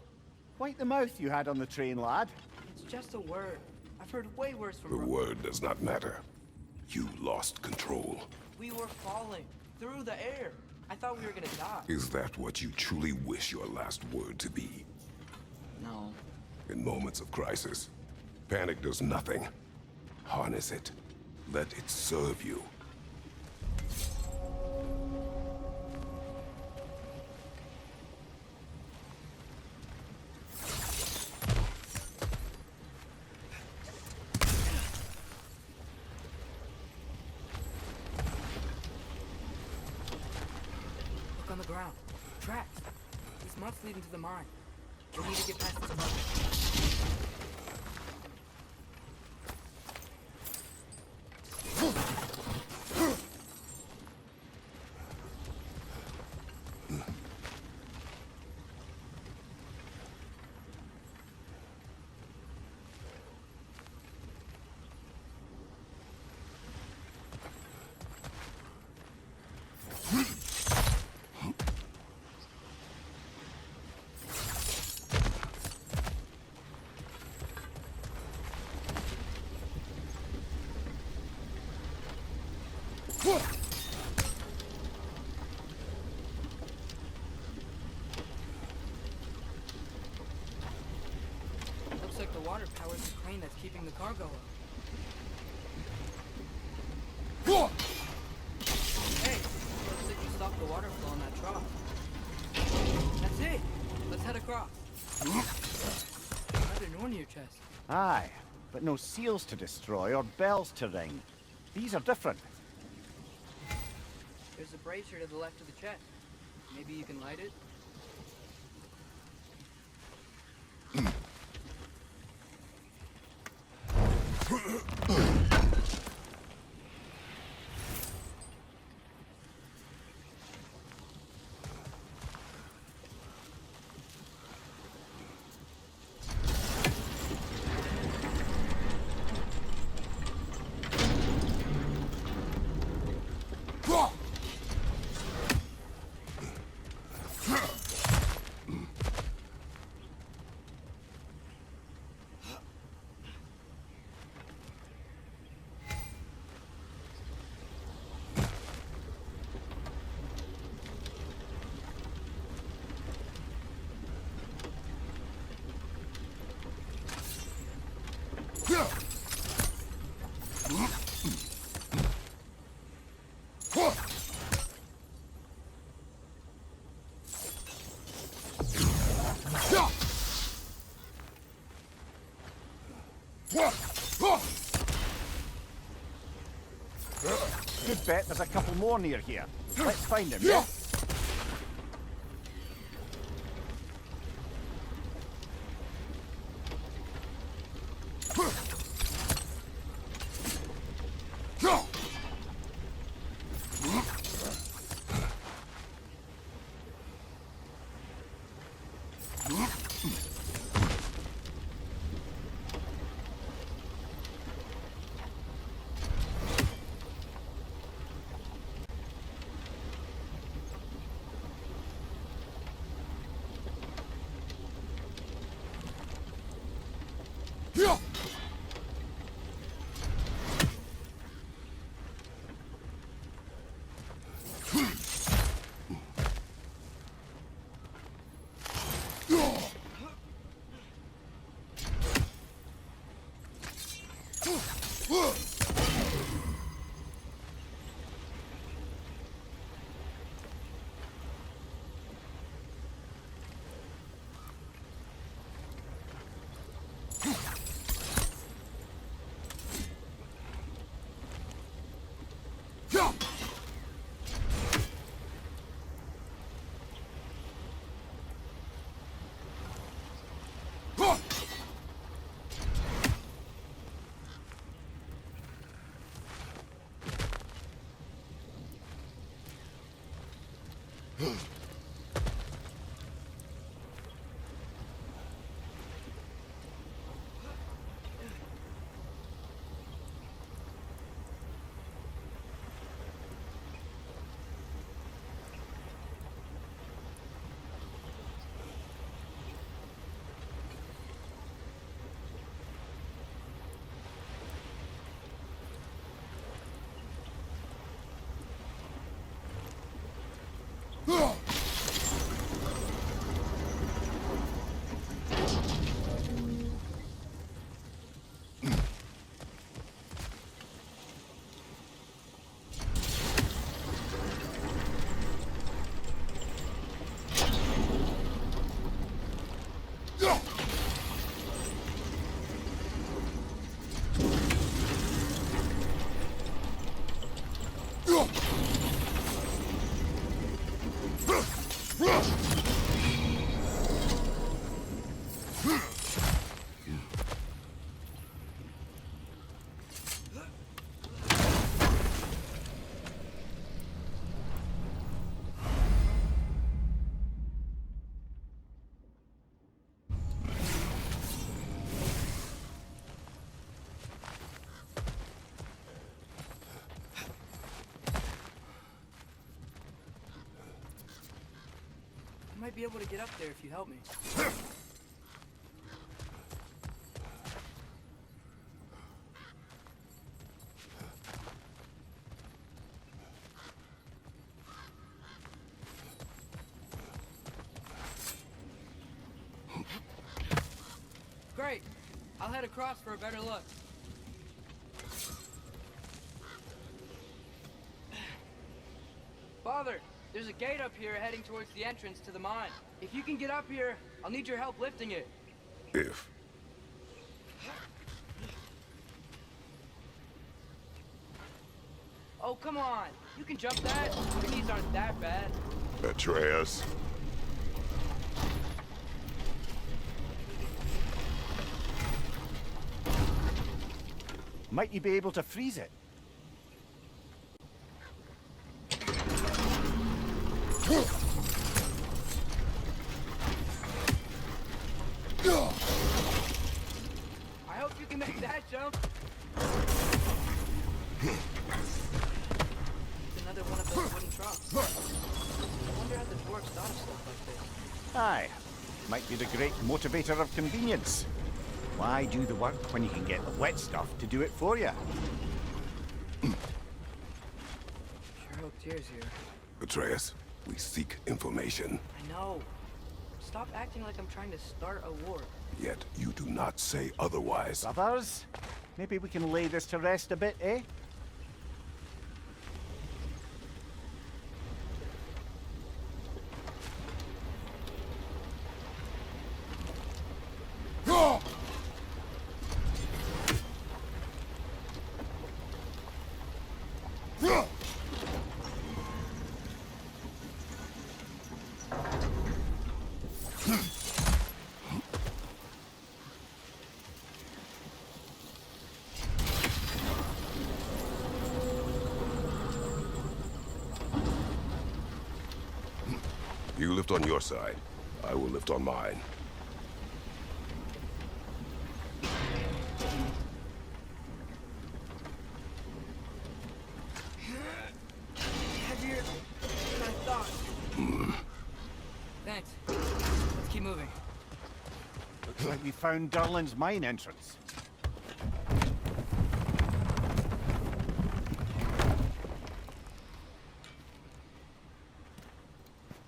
Speaker 1: wipe the mouth you had on the train, lad.
Speaker 2: It's just a word. I've heard way worse from
Speaker 3: The word does not matter. You lost control.
Speaker 2: We were falling through the air. I thought we were gonna die.
Speaker 3: Is that what you truly wish your last word to be?
Speaker 2: No.
Speaker 3: In moments of crisis, panic does nothing. Harness it. Let it serve you.
Speaker 2: Look on the ground. Tracks. These must lead into the mine. We need to get past this bucket. Looks like the water powers the crane that's keeping the cargo up. Hey, looks like you stopped the water flow in that trough. That's it. Let's head across. Another Norn in your chest.
Speaker 1: Aye, but no seals to destroy or bells to ring. These are different.
Speaker 2: There's a brazier to the left of the chest. Maybe you can light it?
Speaker 1: Good bet there's a couple more near here. Let's find him, yeah?
Speaker 2: I might be able to get up there if you help me. Great. I'll head across for a better look. Father, there's a gate up here heading towards the entrance to the mine. If you can get up here, I'll need your help lifting it.
Speaker 3: If.
Speaker 2: Oh, come on. You can jump that. Your knees aren't that bad.
Speaker 3: Atreus.
Speaker 1: Might you be able to freeze it?
Speaker 2: I hope you can make that jump. It's another one of those wooden troughs. I wonder how the dwarves thought of stuff like this.
Speaker 1: Aye. Might be the great motivator of convenience. Why do the work when you can get the wet stuff to do it for you?
Speaker 2: Sure hope Tyr's here.
Speaker 3: Atreus, we seek information.
Speaker 2: I know. Stop acting like I'm trying to start a war.
Speaker 3: Yet you do not say otherwise.
Speaker 1: Brothers, maybe we can lay this to rest a bit, eh?
Speaker 3: You lift on your side. I will lift on mine.
Speaker 2: Heavier than I thought. Thanks. Let's keep moving.
Speaker 1: Looks like we found Durlin's mine entrance.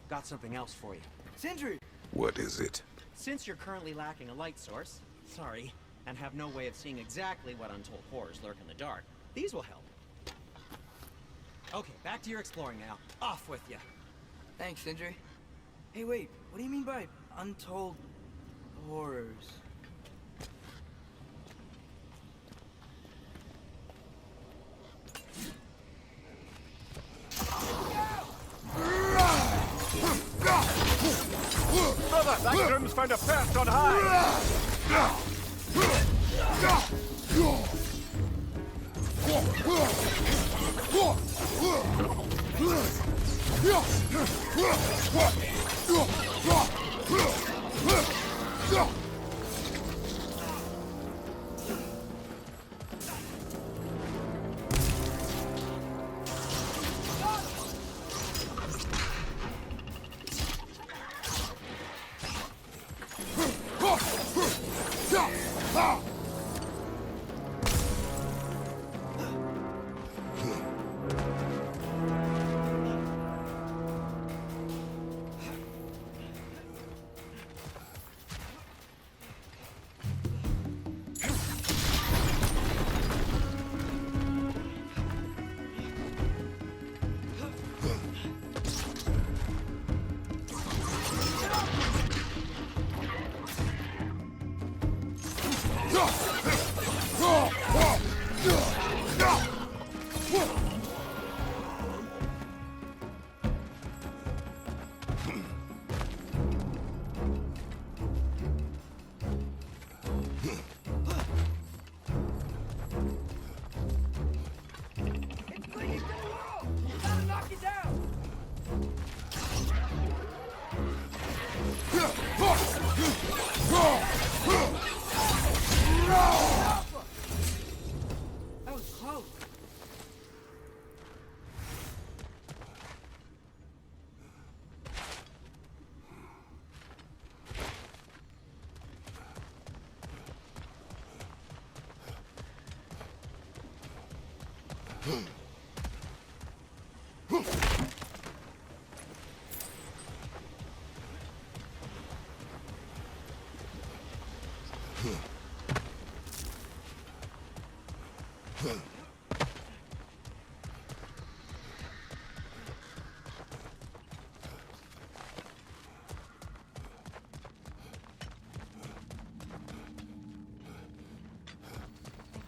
Speaker 4: Got something else for you.
Speaker 2: Sindri!
Speaker 3: What is it?
Speaker 4: Since you're currently lacking a light source, sorry, and have no way of seeing exactly what untold horrors lurk in the dark, these will help. Okay, back to your exploring now. Off with you.
Speaker 2: Thanks, Sindri. Hey, wait. What do you mean by untold horrors?
Speaker 1: Brother, that groom's found a perch on high!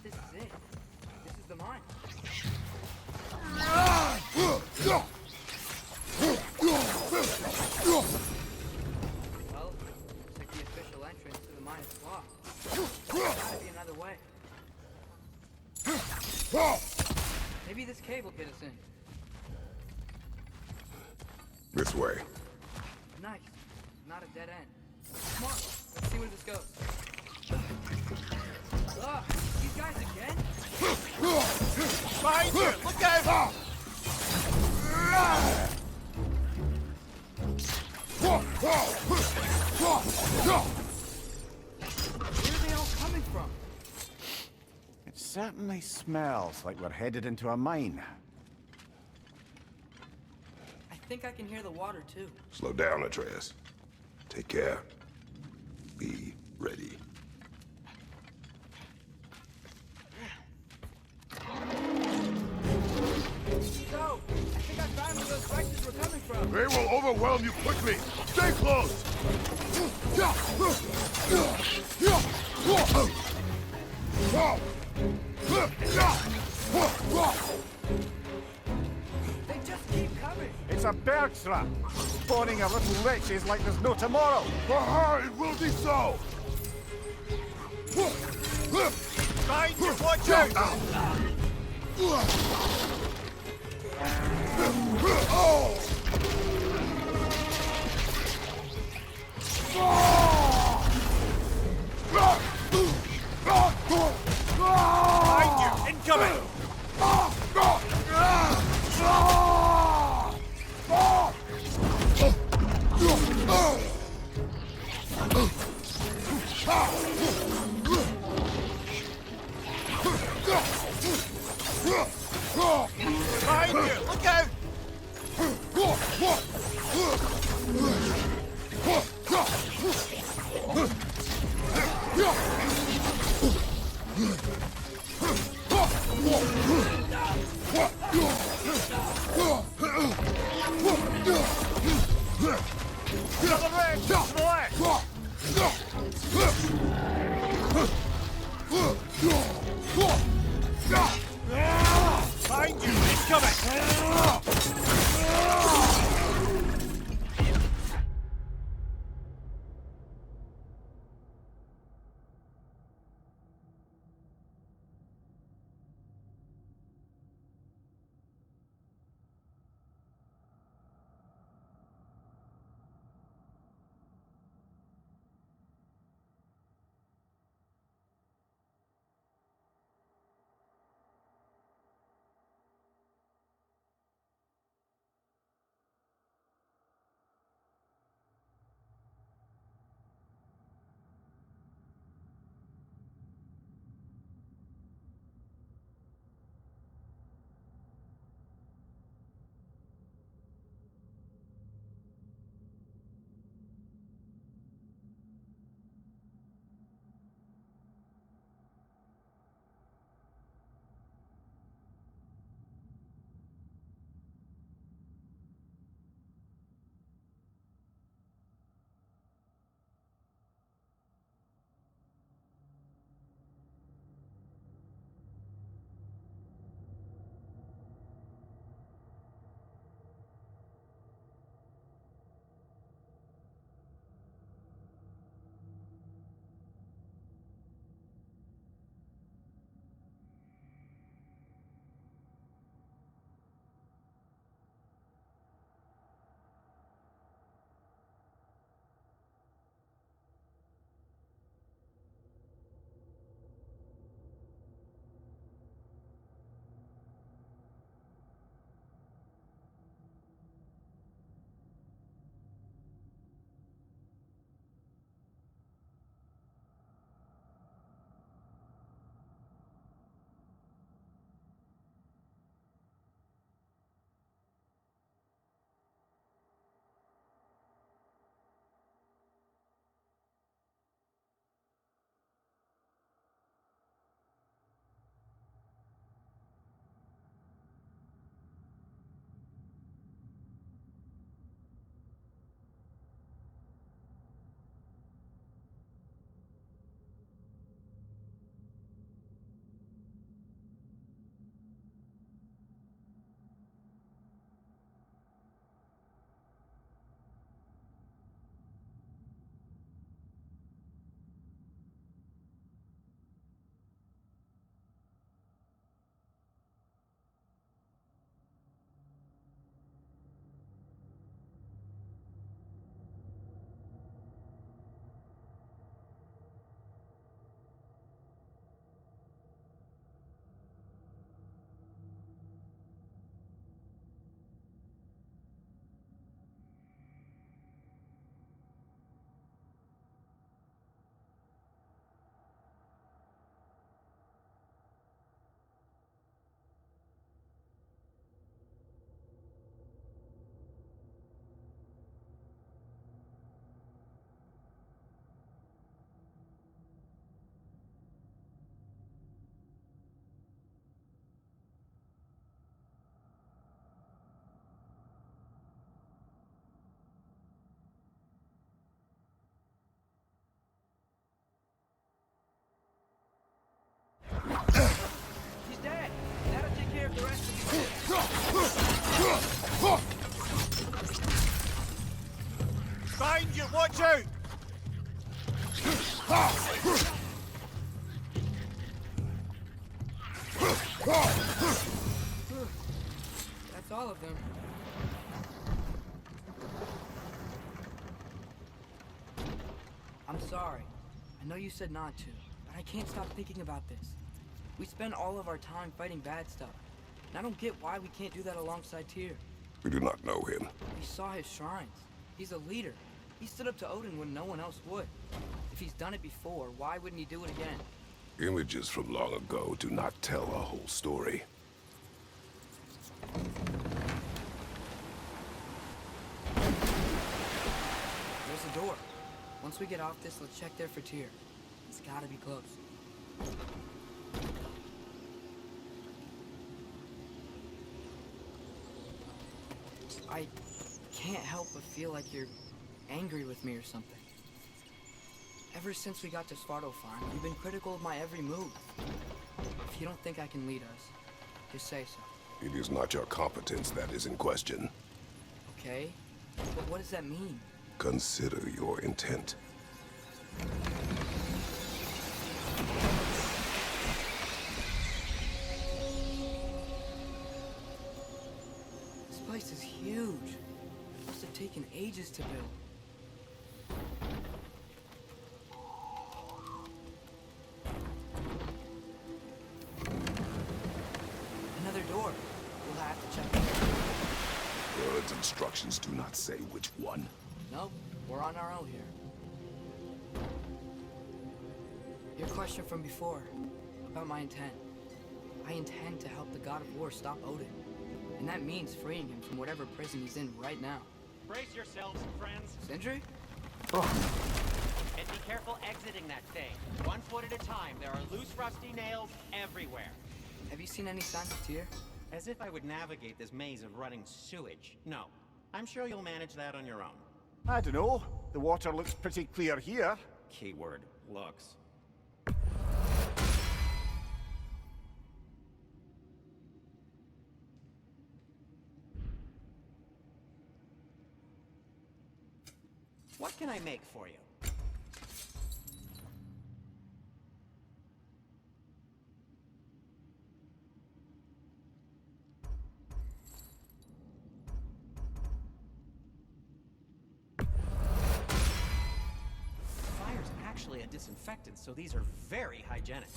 Speaker 2: This is it. This is the mine. Well, looks like the official entrance to the mine is blocked. There's gotta be another way. Maybe this cave will get us in.
Speaker 3: This way.
Speaker 2: Nice. Not a dead end. Come on, let's see where this goes. Ugh, these guys again?
Speaker 1: Behind you! Look out!
Speaker 2: Where are they all coming from?
Speaker 1: It certainly smells like we're headed into a mine.
Speaker 2: I think I can hear the water too.
Speaker 3: Slow down, Atreus. Take care. Be ready.
Speaker 2: So, I think I found where those Vikings were coming from.
Speaker 3: They will overwhelm you quickly. Stay close.
Speaker 2: They just keep coming.
Speaker 1: It's a bergstrap, spawning a little witches like there's no tomorrow.
Speaker 3: For her, it will be so.
Speaker 1: Behind you, watch out! Behind you, incoming! Behind you, look out! To the left, to the left! Behind you, incoming! Watch out!
Speaker 2: That's all of them. I'm sorry. I know you said not to, but I can't stop thinking about this. We spend all of our time fighting bad stuff, and I don't get why we can't do that alongside Tyr.
Speaker 3: We do not know him.
Speaker 2: We saw his shrines. He's a leader. He stood up to Odin when no one else would. If he's done it before, why wouldn't he do it again?
Speaker 3: Images from long ago do not tell a whole story.
Speaker 2: There's a door. Once we get off this, let's check there for Tyr. It's gotta be close. I can't help but feel like you're angry with me or something. Ever since we got to Svartalfheim, you've been critical of my every move. If you don't think I can lead us, just say so.
Speaker 3: It is not your competence that is in question.
Speaker 2: Okay? But what does that mean?
Speaker 3: Consider your intent.
Speaker 2: This place is huge. It must have taken ages to build. Another door. We'll have to check it.
Speaker 3: God's instructions do not say which one.
Speaker 2: Nope, we're on our own here. Your question from before, about my intent. I intend to help the God of War stop Odin. And that means freeing him from whatever prison he's in right now.
Speaker 7: Brace yourselves, friends,
Speaker 2: Sindri?
Speaker 7: and be careful exiting that thing. One foot at a time. There are loose, rusty nails everywhere.
Speaker 2: Have you seen any signs of Tyr?
Speaker 4: As if I would navigate this maze of running sewage. No. I'm sure you'll manage that on your own.
Speaker 1: I don't know. The water looks pretty clear here.
Speaker 4: Keyword, looks. What can I make for you? Fire's actually a disinfectant, so these are very hygienic.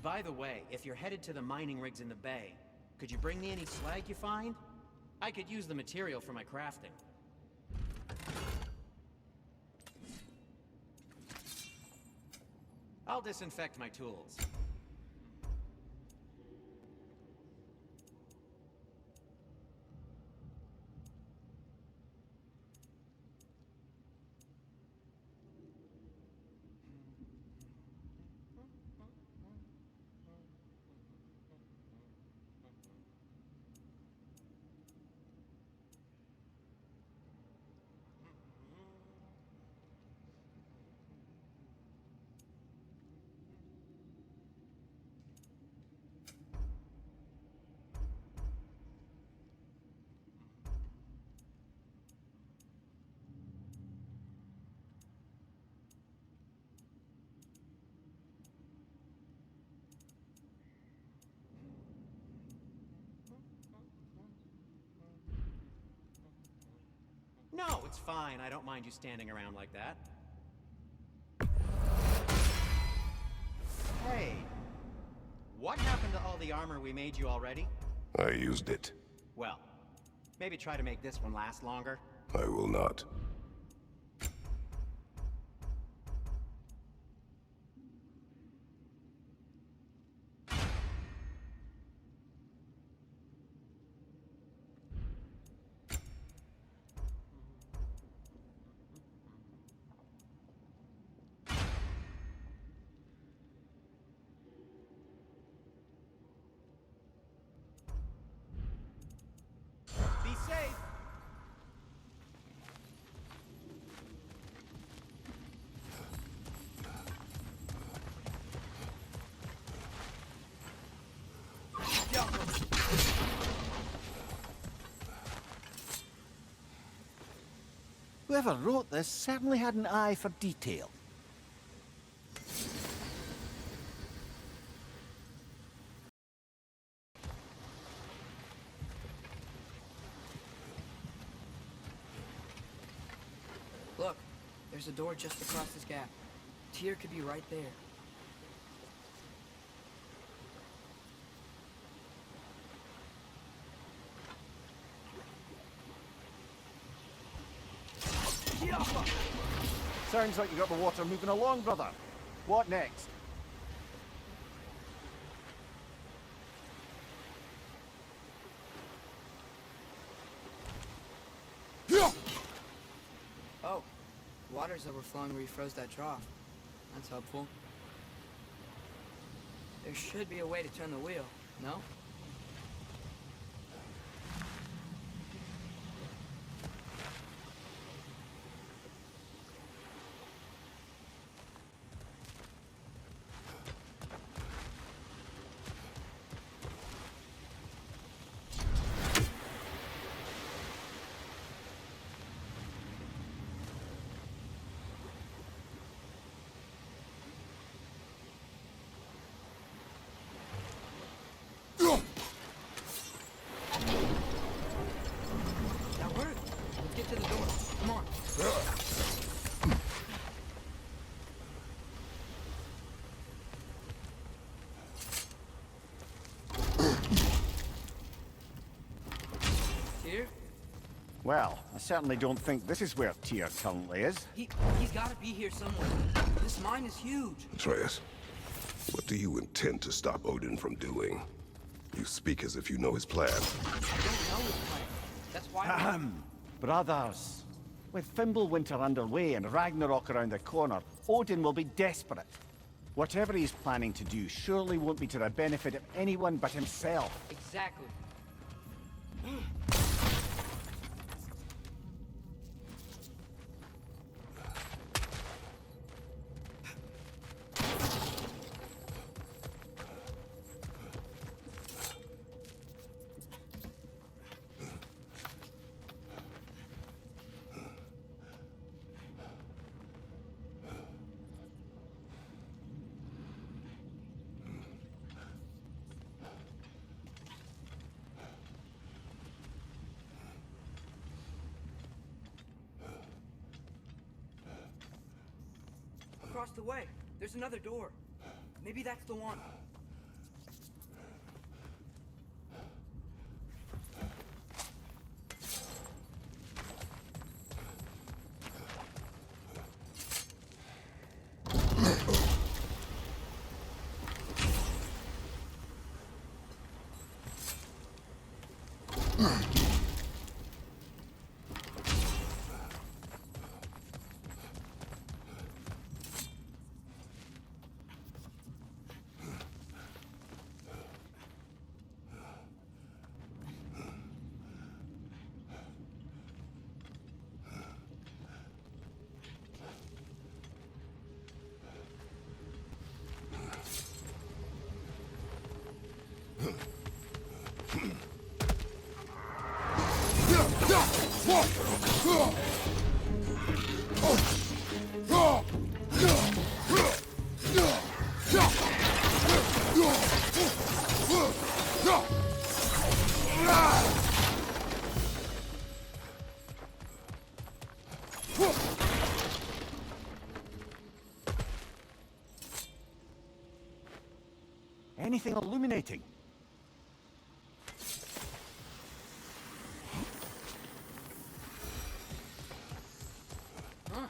Speaker 4: By the way, if you're headed to the mining rigs in the bay, could you bring me any slag you find? I could use the material for my crafting. I'll disinfect my tools. No, it's fine. I don't mind you standing around like that. Hey, what happened to all the armor we made you already?
Speaker 3: I used it.
Speaker 4: Well, maybe try to make this one last longer.
Speaker 3: I will not.
Speaker 4: Be safe!
Speaker 1: Whoever wrote this certainly had an eye for detail.
Speaker 2: Look, there's a door just across this gap. Tyr could be right there.
Speaker 1: Sounds like you got the water moving along, brother. What next?
Speaker 2: Oh, water's overflowing where you froze that trough. That's helpful. There should be a way to turn the wheel, no? That worked. Let's get to the door. Come on. Tyr?
Speaker 1: Well, I certainly don't think this is where Tyr currently is.
Speaker 2: He's gotta be here somewhere. This mine is huge.
Speaker 3: Atreus, what do you intend to stop Odin from doing? You speak as if you know his plan.
Speaker 2: I don't know his plan. That's why
Speaker 1: Brothers, with Fimbulwinter underway and Ragnarok around the corner, Odin will be desperate. Whatever he's planning to do surely won't be to the benefit of anyone but himself.
Speaker 2: Exactly. Across the way, there's another door. Maybe that's the one.
Speaker 1: Anything illuminating?
Speaker 2: Huh.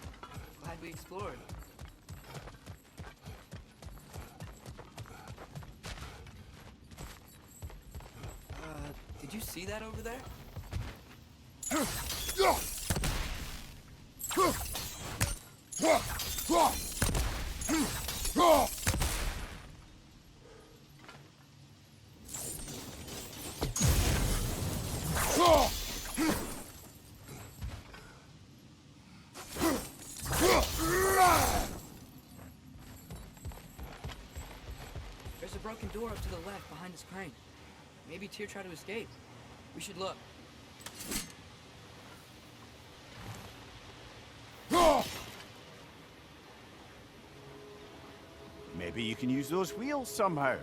Speaker 2: Glad we explored. Did you see that over there? There's a broken door up to the left behind this crane. Maybe Tyr tried to escape. We should look.
Speaker 1: Maybe you can use those wheels somehow.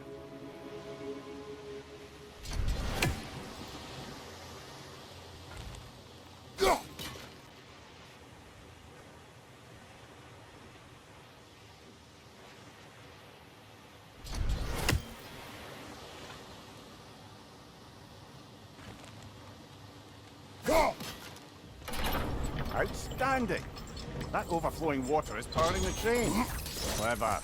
Speaker 1: Outstanding! That overflowing water is powering the train. Clever.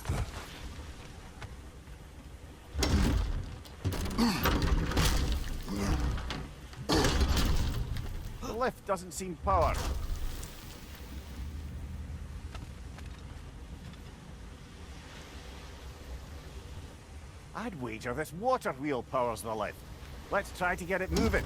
Speaker 1: The lift doesn't seem powered. I'd wager this water wheel powers the lift. Let's try to get it moving.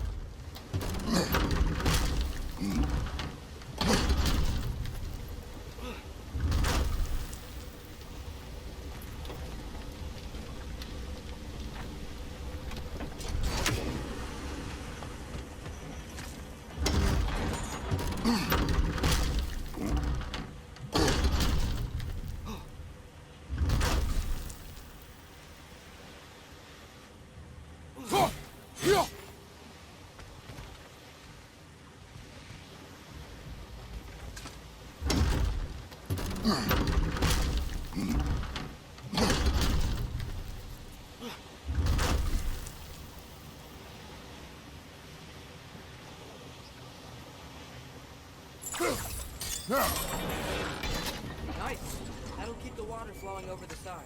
Speaker 2: Nice. That'll keep the water flowing over the side.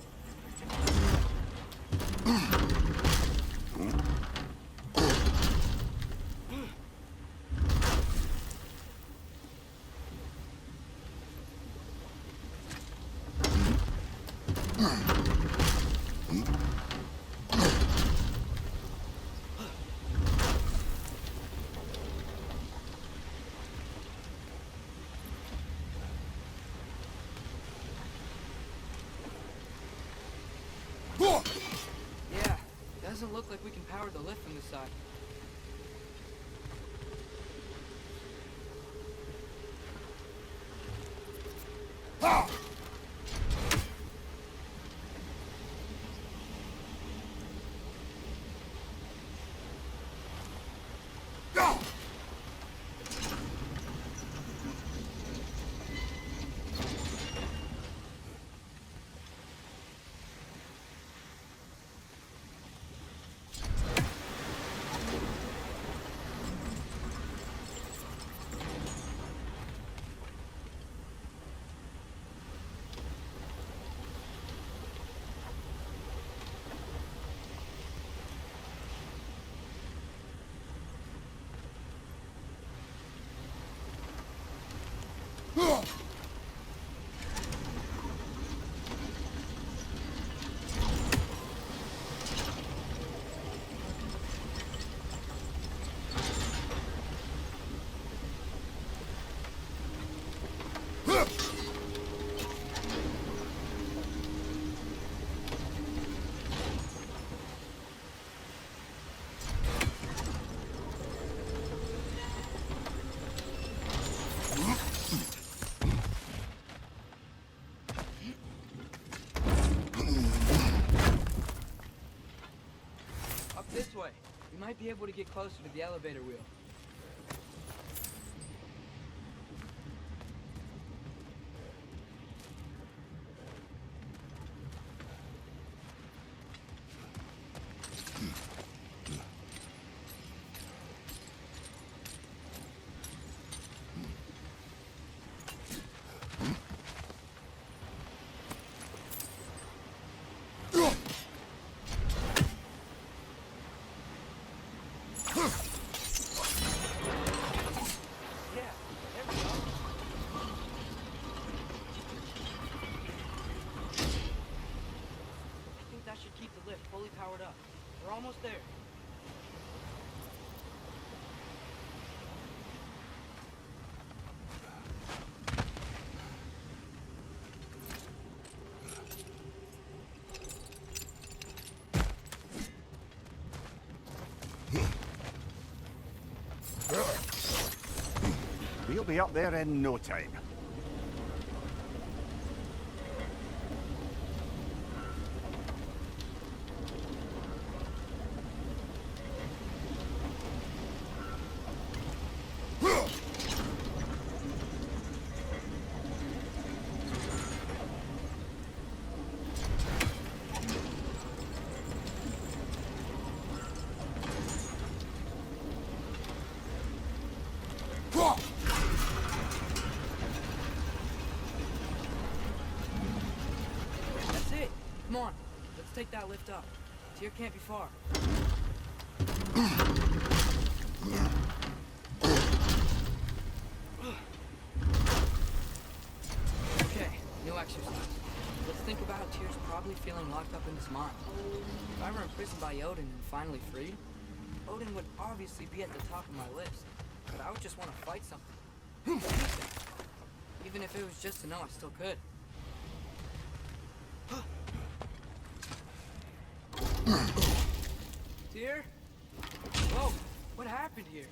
Speaker 2: Yeah, doesn't look like we can power the lift from this side. This way. We might be able to get closer to the elevator wheel. Fully powered up. We're almost there.
Speaker 1: We'll be up there in no time.
Speaker 2: take that lift up. Tyr can't be far. Okay, new exercise. Let's think about how Tyr's probably feeling locked up in his mind. If I were imprisoned by Odin and finally freed, Odin would obviously be at the top of my list. But I would just want to fight something. Anything. Even if it was just to know I still could. Tyr? Whoa, what happened here?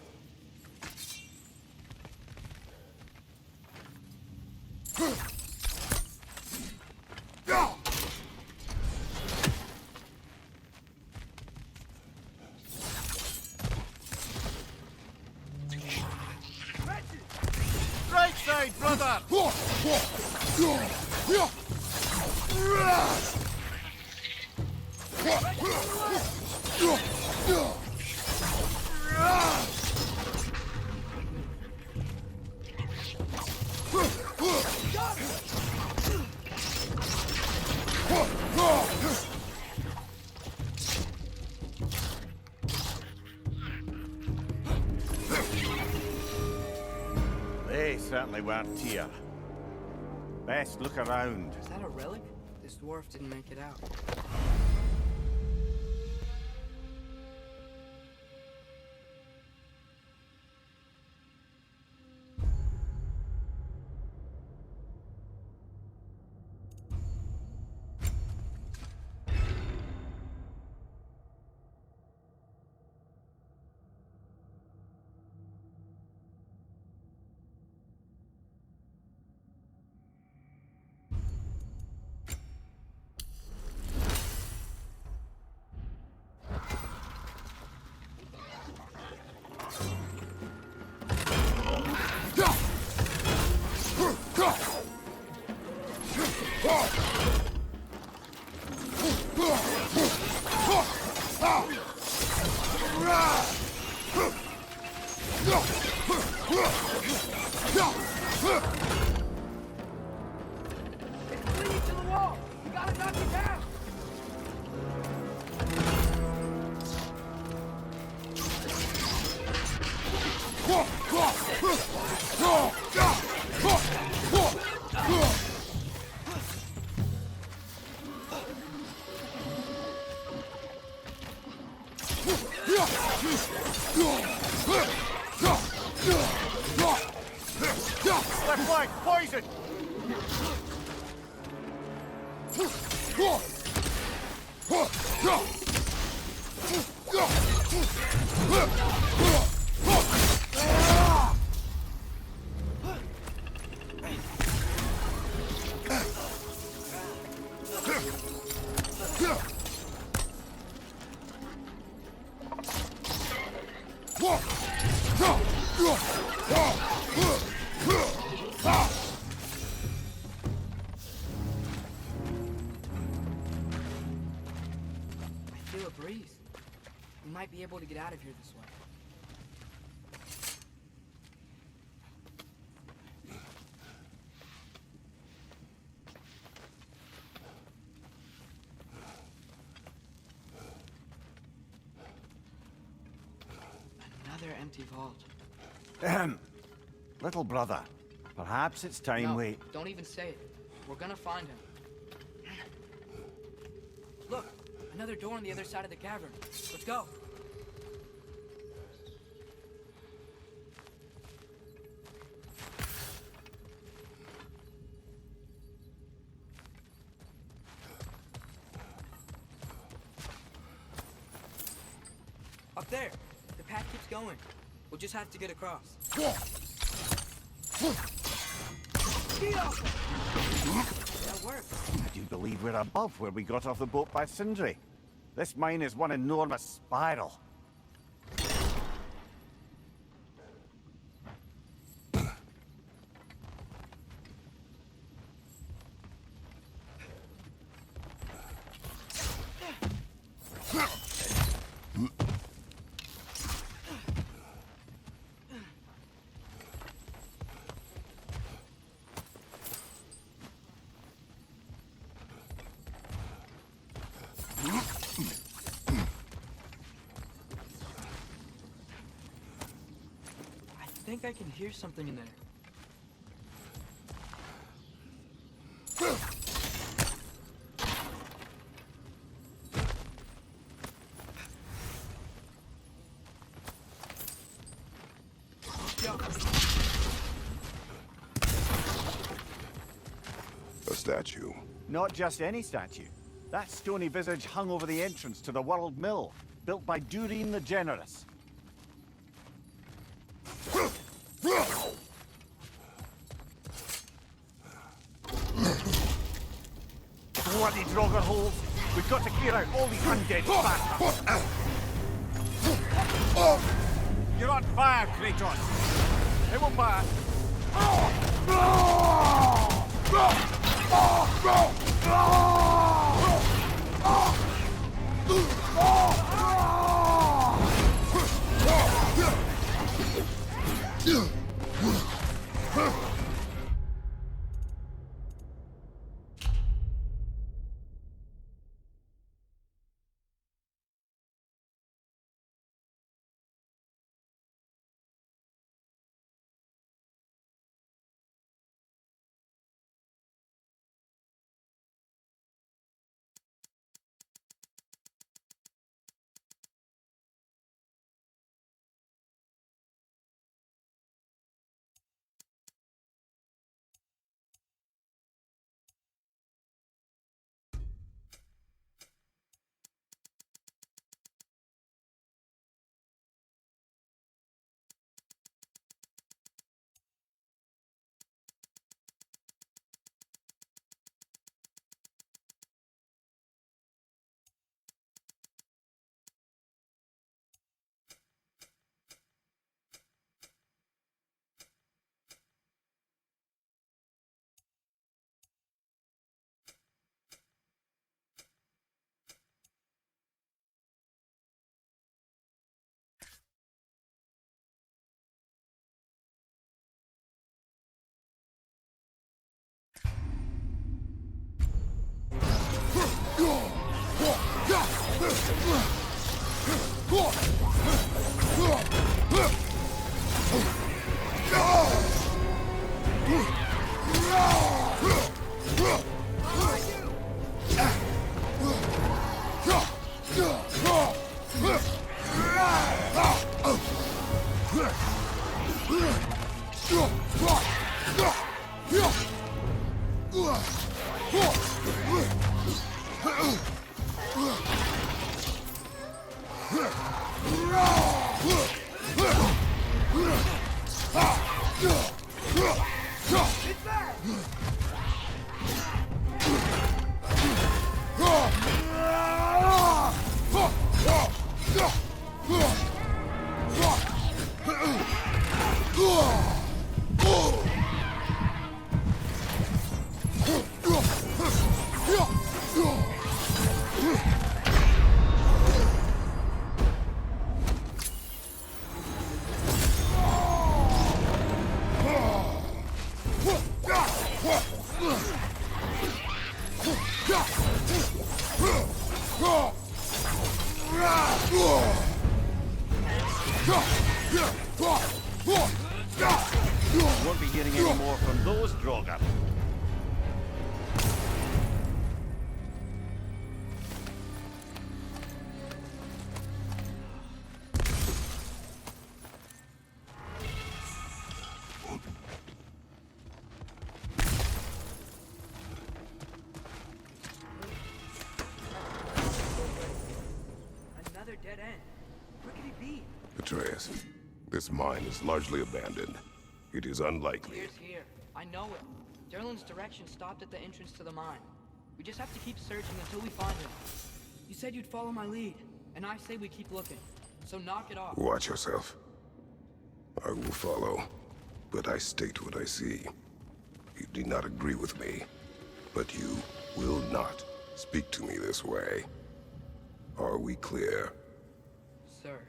Speaker 1: Right side, brother! They certainly weren't Tyr. Best look around.
Speaker 2: Is that a relic? This dwarf didn't make it out. It's leading to the wall! We gotta knock it down!
Speaker 1: Left flank, poison!
Speaker 2: I feel a breeze. We might be able to get out of here this way. Another empty vault.
Speaker 1: Little brother, perhaps it's time
Speaker 2: No,
Speaker 1: we...
Speaker 2: don't even say it. We're gonna find him. Look, another door on the other side of the cavern. Let's go. Up there. The path keeps going. We'll just have to get across. Speed up! That worked.
Speaker 1: I do believe we're above where we got off the boat by Sindri. This mine is one enormous spiral.
Speaker 2: think I can hear something in there.
Speaker 3: A statue.
Speaker 1: Not just any statue. That stony visage hung over the entrance to the World Mill, built by Durin the Generous. Bloody Draugr holes! We've got to clear out all these undead bastards! You're on fire, Kratos! It will pass! Won't be getting any more from those Draugr.
Speaker 2: Another dead end. Where could he be?
Speaker 3: Atreus, this mine is largely abandoned. It is unlikely.
Speaker 2: Here's here. I know it. Derlin's direction stopped at the entrance to the mine. We just have to keep searching until we find him. You said you'd follow my lead, and I say we keep looking. So knock it off.
Speaker 3: Watch yourself. I will follow, but I state what I see. You do not agree with me, but you will not speak to me this way. Are we clear?
Speaker 2: Sir.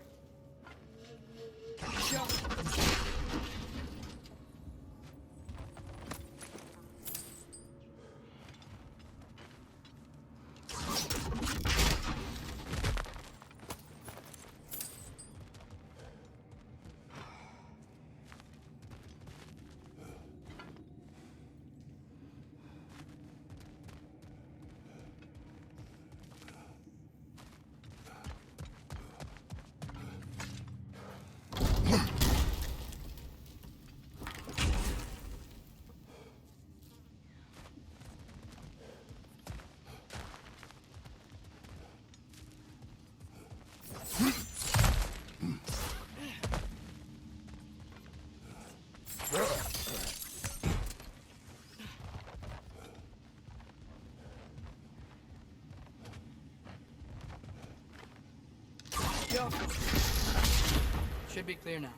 Speaker 2: Should be clear now.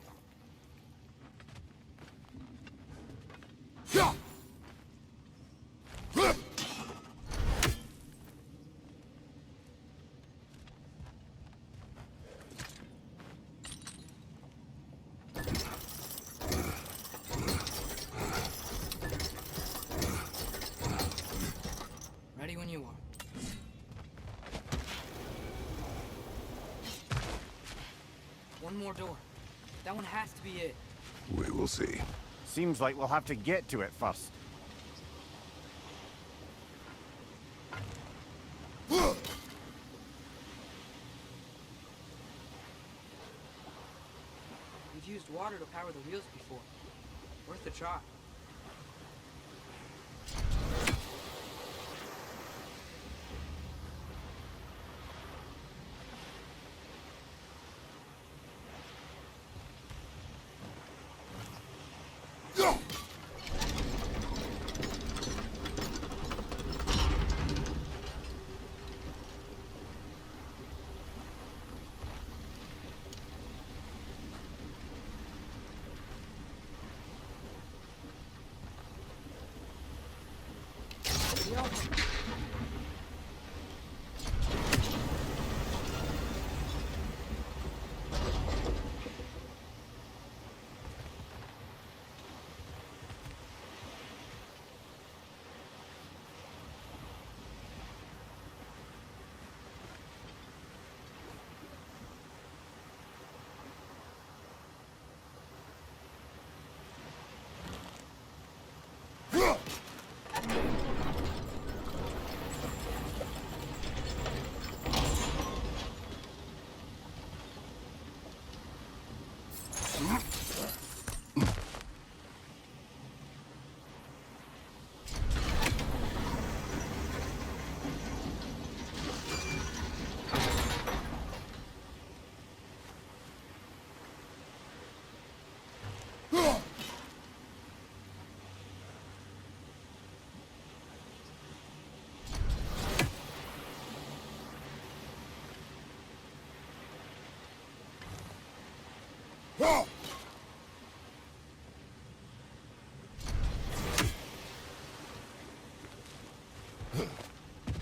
Speaker 2: Ready when you are. One more door. That one has to be it.
Speaker 3: We will see.
Speaker 1: Seems like we'll have to get to it first.
Speaker 2: We've used water to power the wheels before. Worth a try.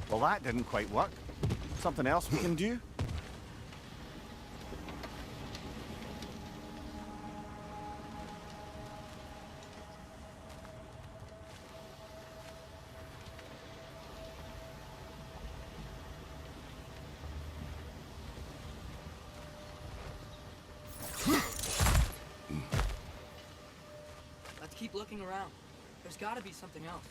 Speaker 1: Well, that didn't quite work. Something else we can do?
Speaker 2: Let's keep looking around. There's gotta be something else.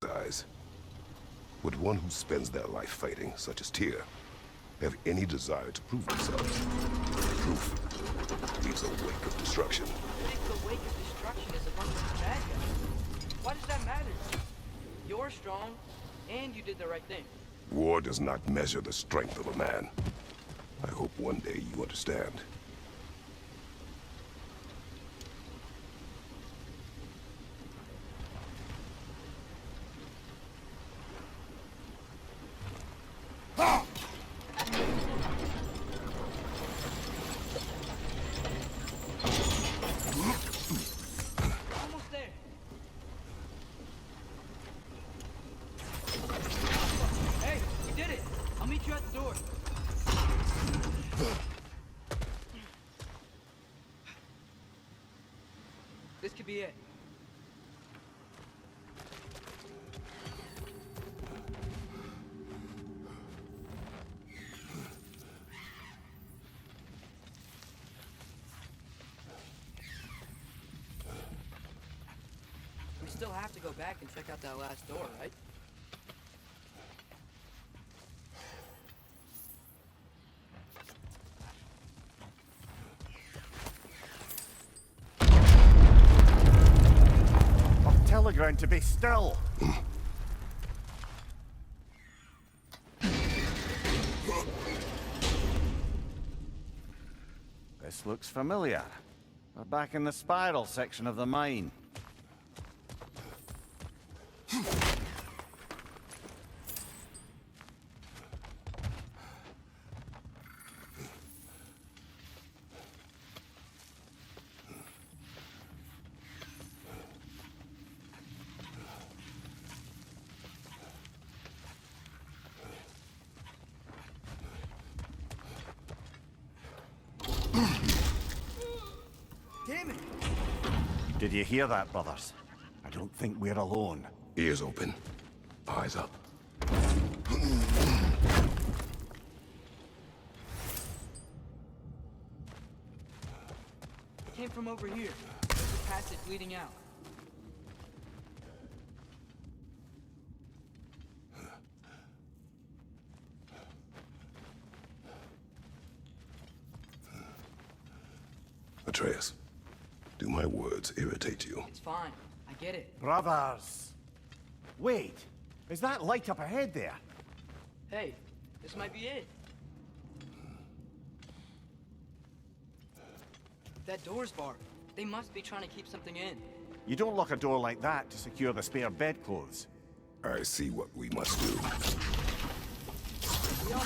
Speaker 3: Eyes. Would one who spends their life fighting, such as Tyr, have any desire to prove themselves? Proof leaves a wake of destruction.
Speaker 2: I think the wake of destruction is a bunch of bad guys. Why does that matter? You're strong, and you did the right thing.
Speaker 3: War does not measure the strength of a man. I hope one day you understand.
Speaker 2: Almost there. Hey, we did it. I'll meet you at the door. This could be it. We still have to go back and check out that last door, right?
Speaker 1: Tell the ground to be still. This looks familiar. We're back in the spiral section of the mine.
Speaker 2: Damn it!
Speaker 1: Did you hear that, brothers? I don't think we're alone.
Speaker 3: Ears open, eyes up.
Speaker 2: It came from over here. There's a passage leading out.
Speaker 3: Atreus, do my words irritate you?
Speaker 2: It's fine. I get it.
Speaker 1: Brothers! Wait! Is that light up ahead there?
Speaker 2: Hey, this might be it. That door's barred. They must be trying to keep something in.
Speaker 1: You don't lock a door like that to secure the spare bedclothes.
Speaker 3: I see what we must do.
Speaker 2: We all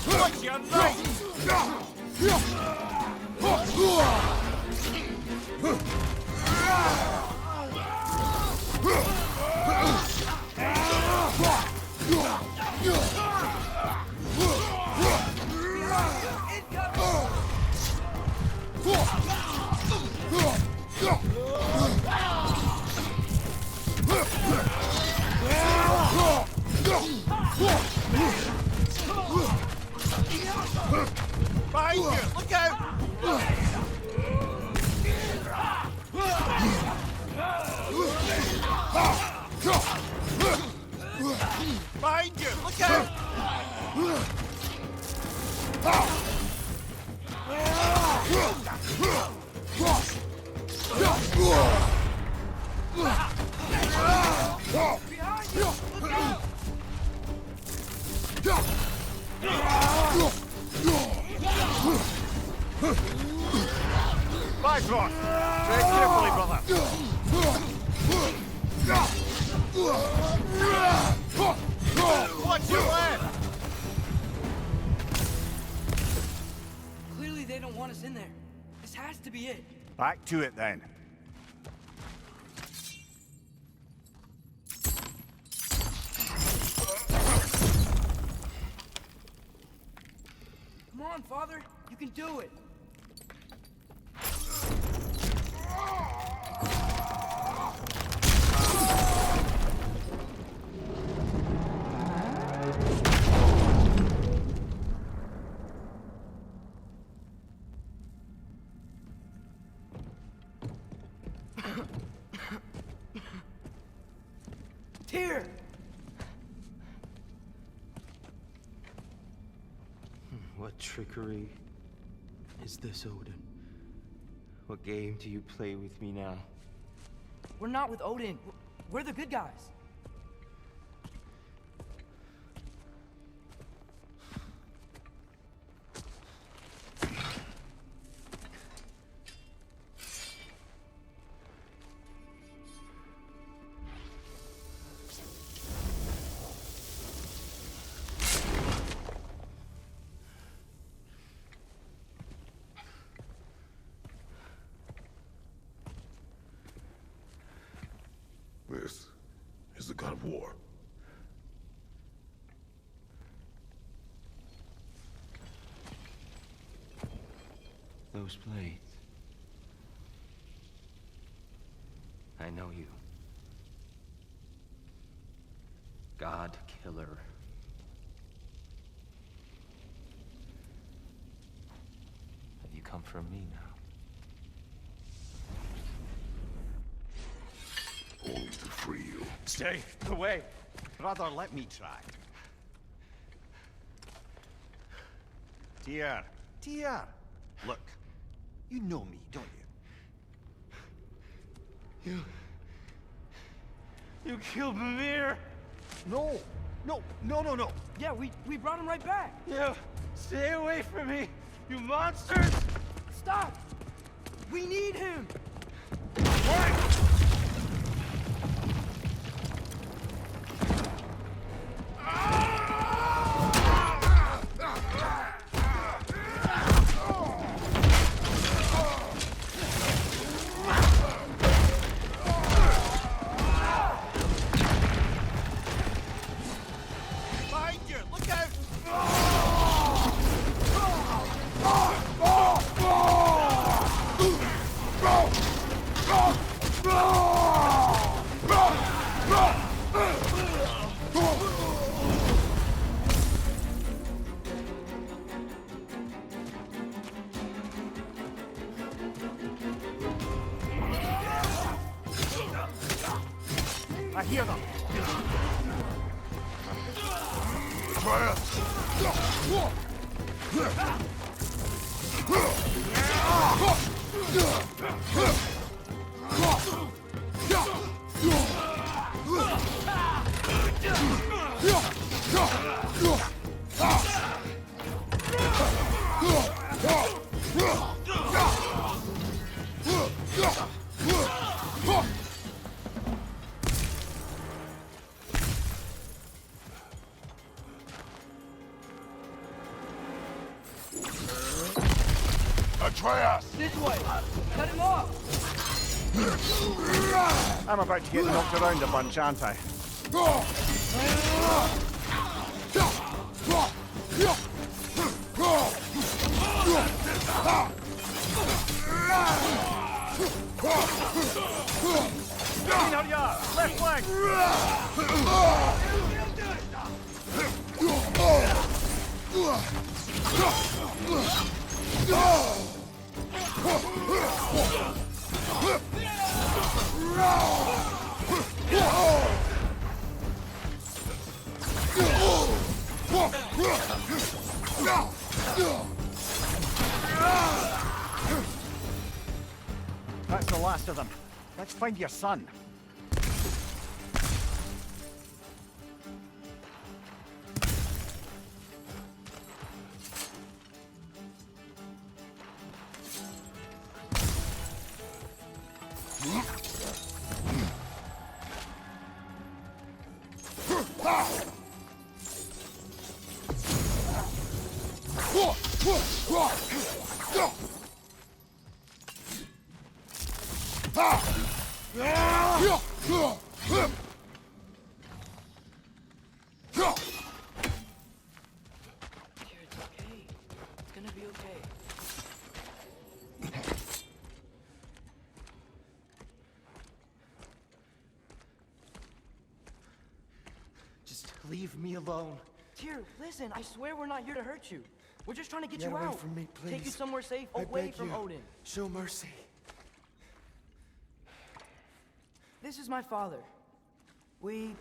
Speaker 1: What's your name? Behind you! Look out! Bifrost! Tread carefully, brother! What's your left?
Speaker 2: Clearly they don't want us in there. This has to be it.
Speaker 1: Back to it then.
Speaker 2: Come on, Father. You can do it. Tyr!
Speaker 8: What trickery is this, Odin? What game do you play with me now?
Speaker 2: We're not with Odin. We're the good guys.
Speaker 3: This is the God of War.
Speaker 8: Those blades. I know you. God Killer. Have you come for me now?
Speaker 3: Only to free you.
Speaker 1: Stay away. Brother, let me try. Tyr. Tyr. Look, you know me, don't you?
Speaker 8: You killed Mimir!
Speaker 1: No. No.
Speaker 2: Yeah, we brought him right back.
Speaker 8: You stay away from me, you monsters!
Speaker 2: Stop! We need him!
Speaker 1: Behind you! Look out! I hear them.
Speaker 3: Atreus!
Speaker 2: This way! Cut him off!
Speaker 1: I'm about to get knocked around a bunch, aren't I? Left flank! Let's find your son.
Speaker 2: Dear, it's okay. It's gonna be okay.
Speaker 8: Just leave me alone.
Speaker 9: Tyr, listen, I swear we're not here to hurt you. We're just trying to get
Speaker 8: Get
Speaker 9: you
Speaker 8: away
Speaker 9: out.
Speaker 8: from me,
Speaker 9: Take you
Speaker 8: please.
Speaker 9: somewhere safe,
Speaker 8: I
Speaker 9: away
Speaker 8: beg
Speaker 9: from
Speaker 8: you.
Speaker 9: Odin.
Speaker 8: Show mercy.
Speaker 9: This is my father. We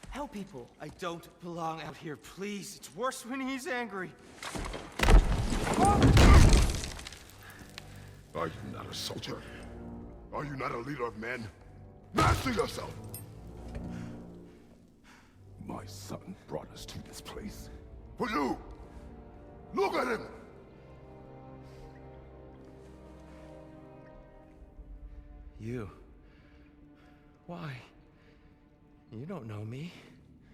Speaker 9: help people.
Speaker 8: I don't belong out here, please. It's worse when he's angry.
Speaker 3: Are you not a soldier? Are you not a leader of men? Master yourself! My son brought us to this place. For you! Look at him!
Speaker 8: You. Why? You don't know me.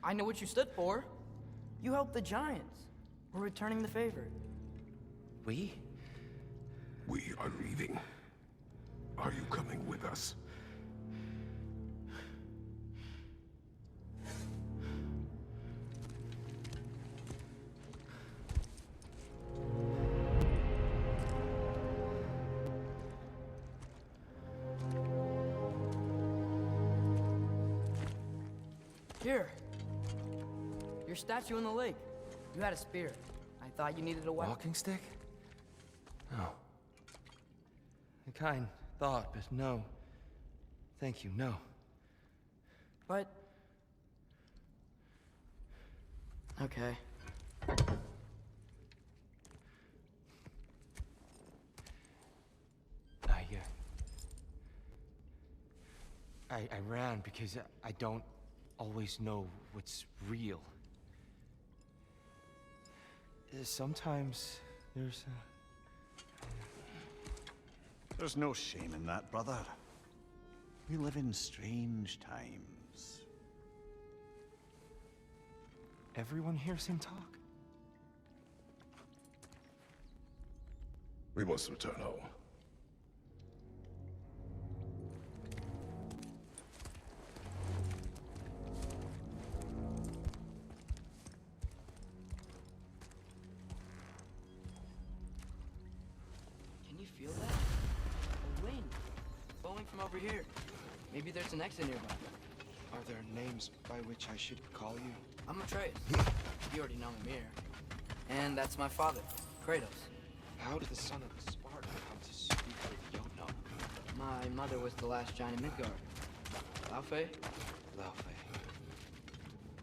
Speaker 9: I know what you stood for. You helped the giants. We're returning the favor.
Speaker 8: We?
Speaker 3: We are leaving. Are you coming with us?
Speaker 9: Here. Your statue in the lake. You had a spear. I thought you needed a weapon.
Speaker 8: Walking stick? No. A kind thought, but no. Thank you, no.
Speaker 9: But... Okay.
Speaker 8: I ran because I don't always know what's real. Sometimes there's
Speaker 1: There's no shame in that, brother. We live in strange times.
Speaker 8: Everyone hears him talk.
Speaker 3: We must return home.
Speaker 2: Can you feel that? A wind. Blowing from over here. Maybe there's an exit nearby.
Speaker 10: Are there names by which I should call you?
Speaker 2: I'm Atreus. You already know me here. And that's my father, Kratos.
Speaker 10: How did the son of Sparta come to speak with Yonno?
Speaker 2: My mother was the last giant in Midgard. Laufey?
Speaker 10: Laufey.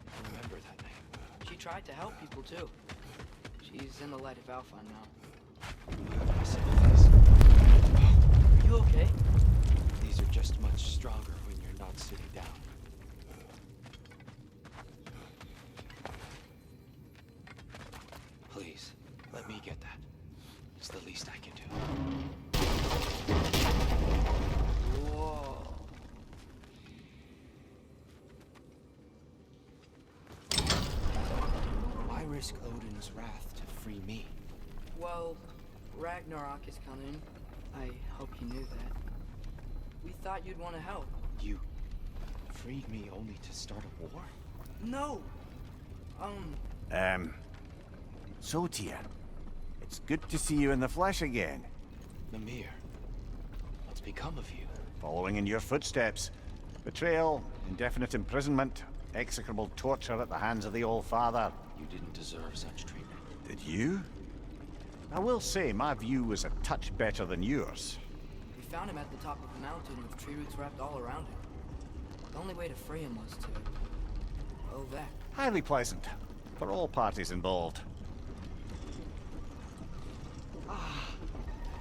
Speaker 10: I remember that name.
Speaker 2: She tried to help people too. She's in the light of Alpha now.
Speaker 10: You have my sympathies.
Speaker 2: Are you okay?
Speaker 10: These are just much stronger when you're not sitting down. Please, let me get that. It's the least I can do.
Speaker 2: Whoa.
Speaker 10: Why risk Odin's wrath to free me?
Speaker 2: Well, Ragnarok is coming. I hope you knew that. We thought you'd want to help.
Speaker 10: You freed me only to start a war?
Speaker 2: No!
Speaker 1: So, Tyr, it's good to see you in the flesh again.
Speaker 10: Mimir, what's become of you?
Speaker 1: Following in your footsteps. Betrayal, indefinite imprisonment, execrable torture at the hands of the Old Father.
Speaker 10: You didn't deserve such treatment.
Speaker 1: Did you? I will say, my view was a touch better than yours.
Speaker 2: We found him at the top of a mountain with tree roots wrapped all around him. The only way to free him was to... oh, that.
Speaker 1: Highly pleasant, for all parties involved.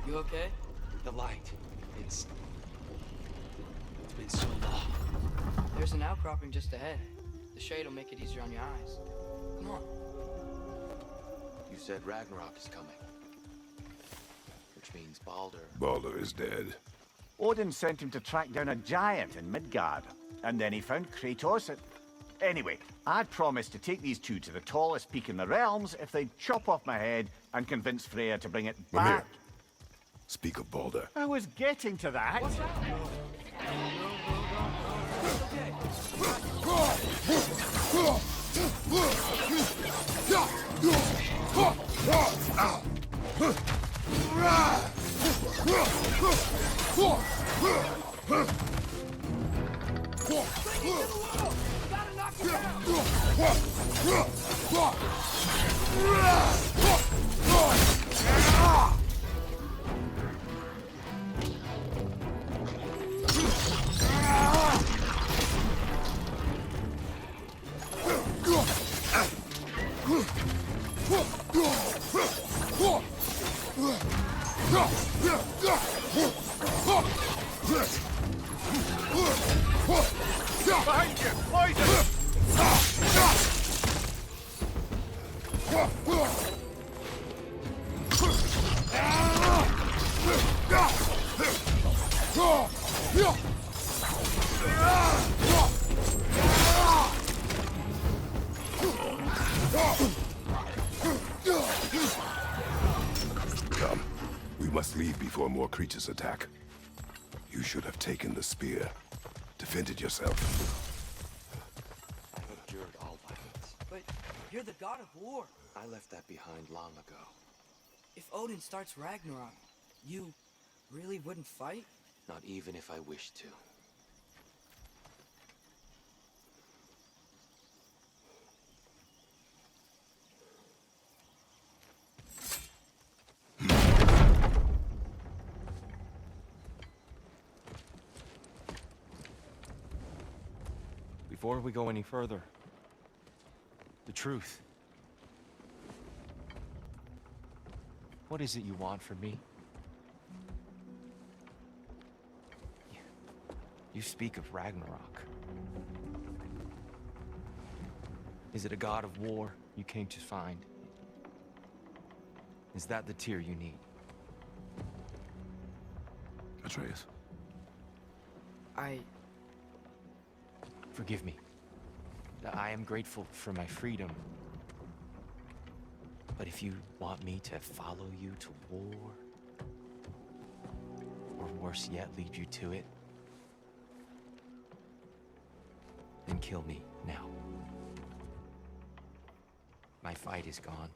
Speaker 2: You okay?
Speaker 10: The light. It's
Speaker 9: There's an outcropping just ahead. The shade will make it easier on your eyes. Come on.
Speaker 10: You said Ragnarok is coming. Which means Baldur.
Speaker 3: Baldur is dead.
Speaker 1: Odin sent him to track down a giant in Midgard, and then he found Kratos at... Anyway, I'd promised to take these two to the tallest peak in the realms if they'd chop off my head and convince Freya to bring it
Speaker 3: Mimir,
Speaker 1: back.
Speaker 3: speak of Baldur.
Speaker 1: I was getting to that. Behind you! Poison!
Speaker 3: Come. We must leave before more creatures attack. You should have taken the spear. Defended yourself.
Speaker 10: I abjured all violence.
Speaker 9: But you're the god of war.
Speaker 10: I left that behind long ago.
Speaker 9: If Odin starts Ragnarok, you really wouldn't fight?
Speaker 10: Not even if I wished to.
Speaker 8: Before we go any further, the truth. What is it you want from me? You speak of Ragnarok. Is it a god of war you came to find? Is that the tear you need?
Speaker 3: Atreus.
Speaker 8: Forgive me. I am grateful for my freedom. But if you want me to follow you to war, or worse yet, lead you to it, then kill me now. My fight is gone.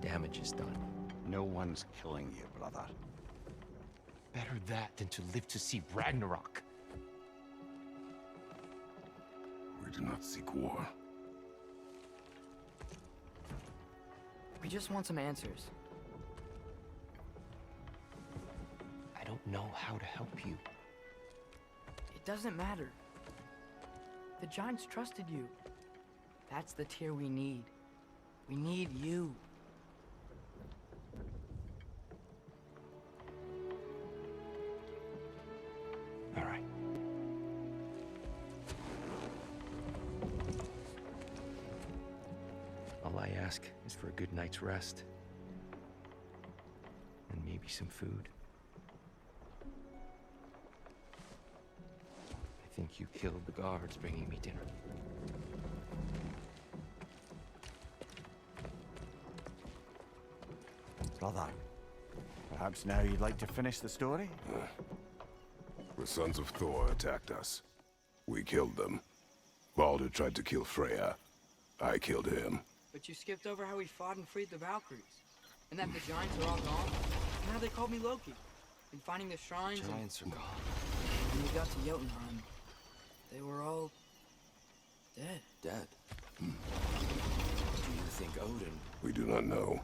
Speaker 8: Damage is done.
Speaker 1: No one's killing you, brother.
Speaker 8: Better that than to live to see Ragnarok.
Speaker 3: We do not seek war.
Speaker 9: We just want some answers.
Speaker 8: I don't know how to help you.
Speaker 9: It doesn't matter. The giants trusted you. That's the tear we need. We need you.
Speaker 8: All right. All I ask is for a good night's rest. And maybe some food. I think you killed the guards bringing me dinner.
Speaker 1: Brother, perhaps now you'd like to finish the story?
Speaker 3: The sons of Thor attacked us. We killed them. Baldur tried to kill Freya. I killed him.
Speaker 9: But you skipped over how we fought and freed the Valkyries. And that the giants are all gone. And how they called me Loki. And finding the shrines
Speaker 10: Giants are gone.
Speaker 9: When we got to Jotunheim, they were all... dead.
Speaker 10: Dead. Do you think Odin...
Speaker 3: We do not know.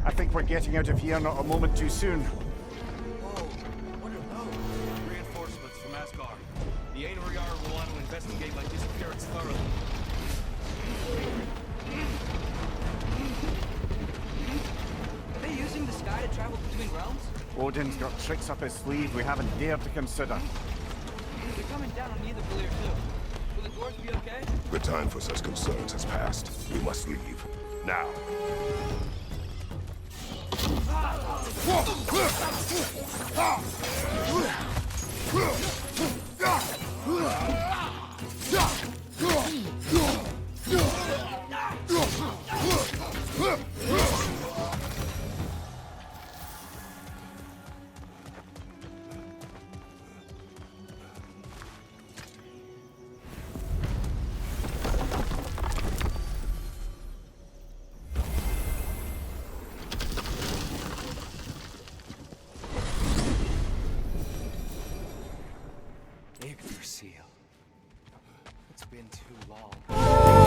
Speaker 1: I think we're getting out of here not a moment too soon.
Speaker 8: Whoa, what are those?
Speaker 11: Reinforcements from Asgard. The Einherjar will want to investigate my disappearance thoroughly.
Speaker 9: Are they using the sky to travel between realms?
Speaker 1: Odin's got tricks up his sleeve we haven't dared to consider.
Speaker 9: They're coming down on either Valir too. Will the dwarves be okay?
Speaker 3: The time for such concerns has passed. We must leave. Now.
Speaker 10: Yggdrasil. It's been too long.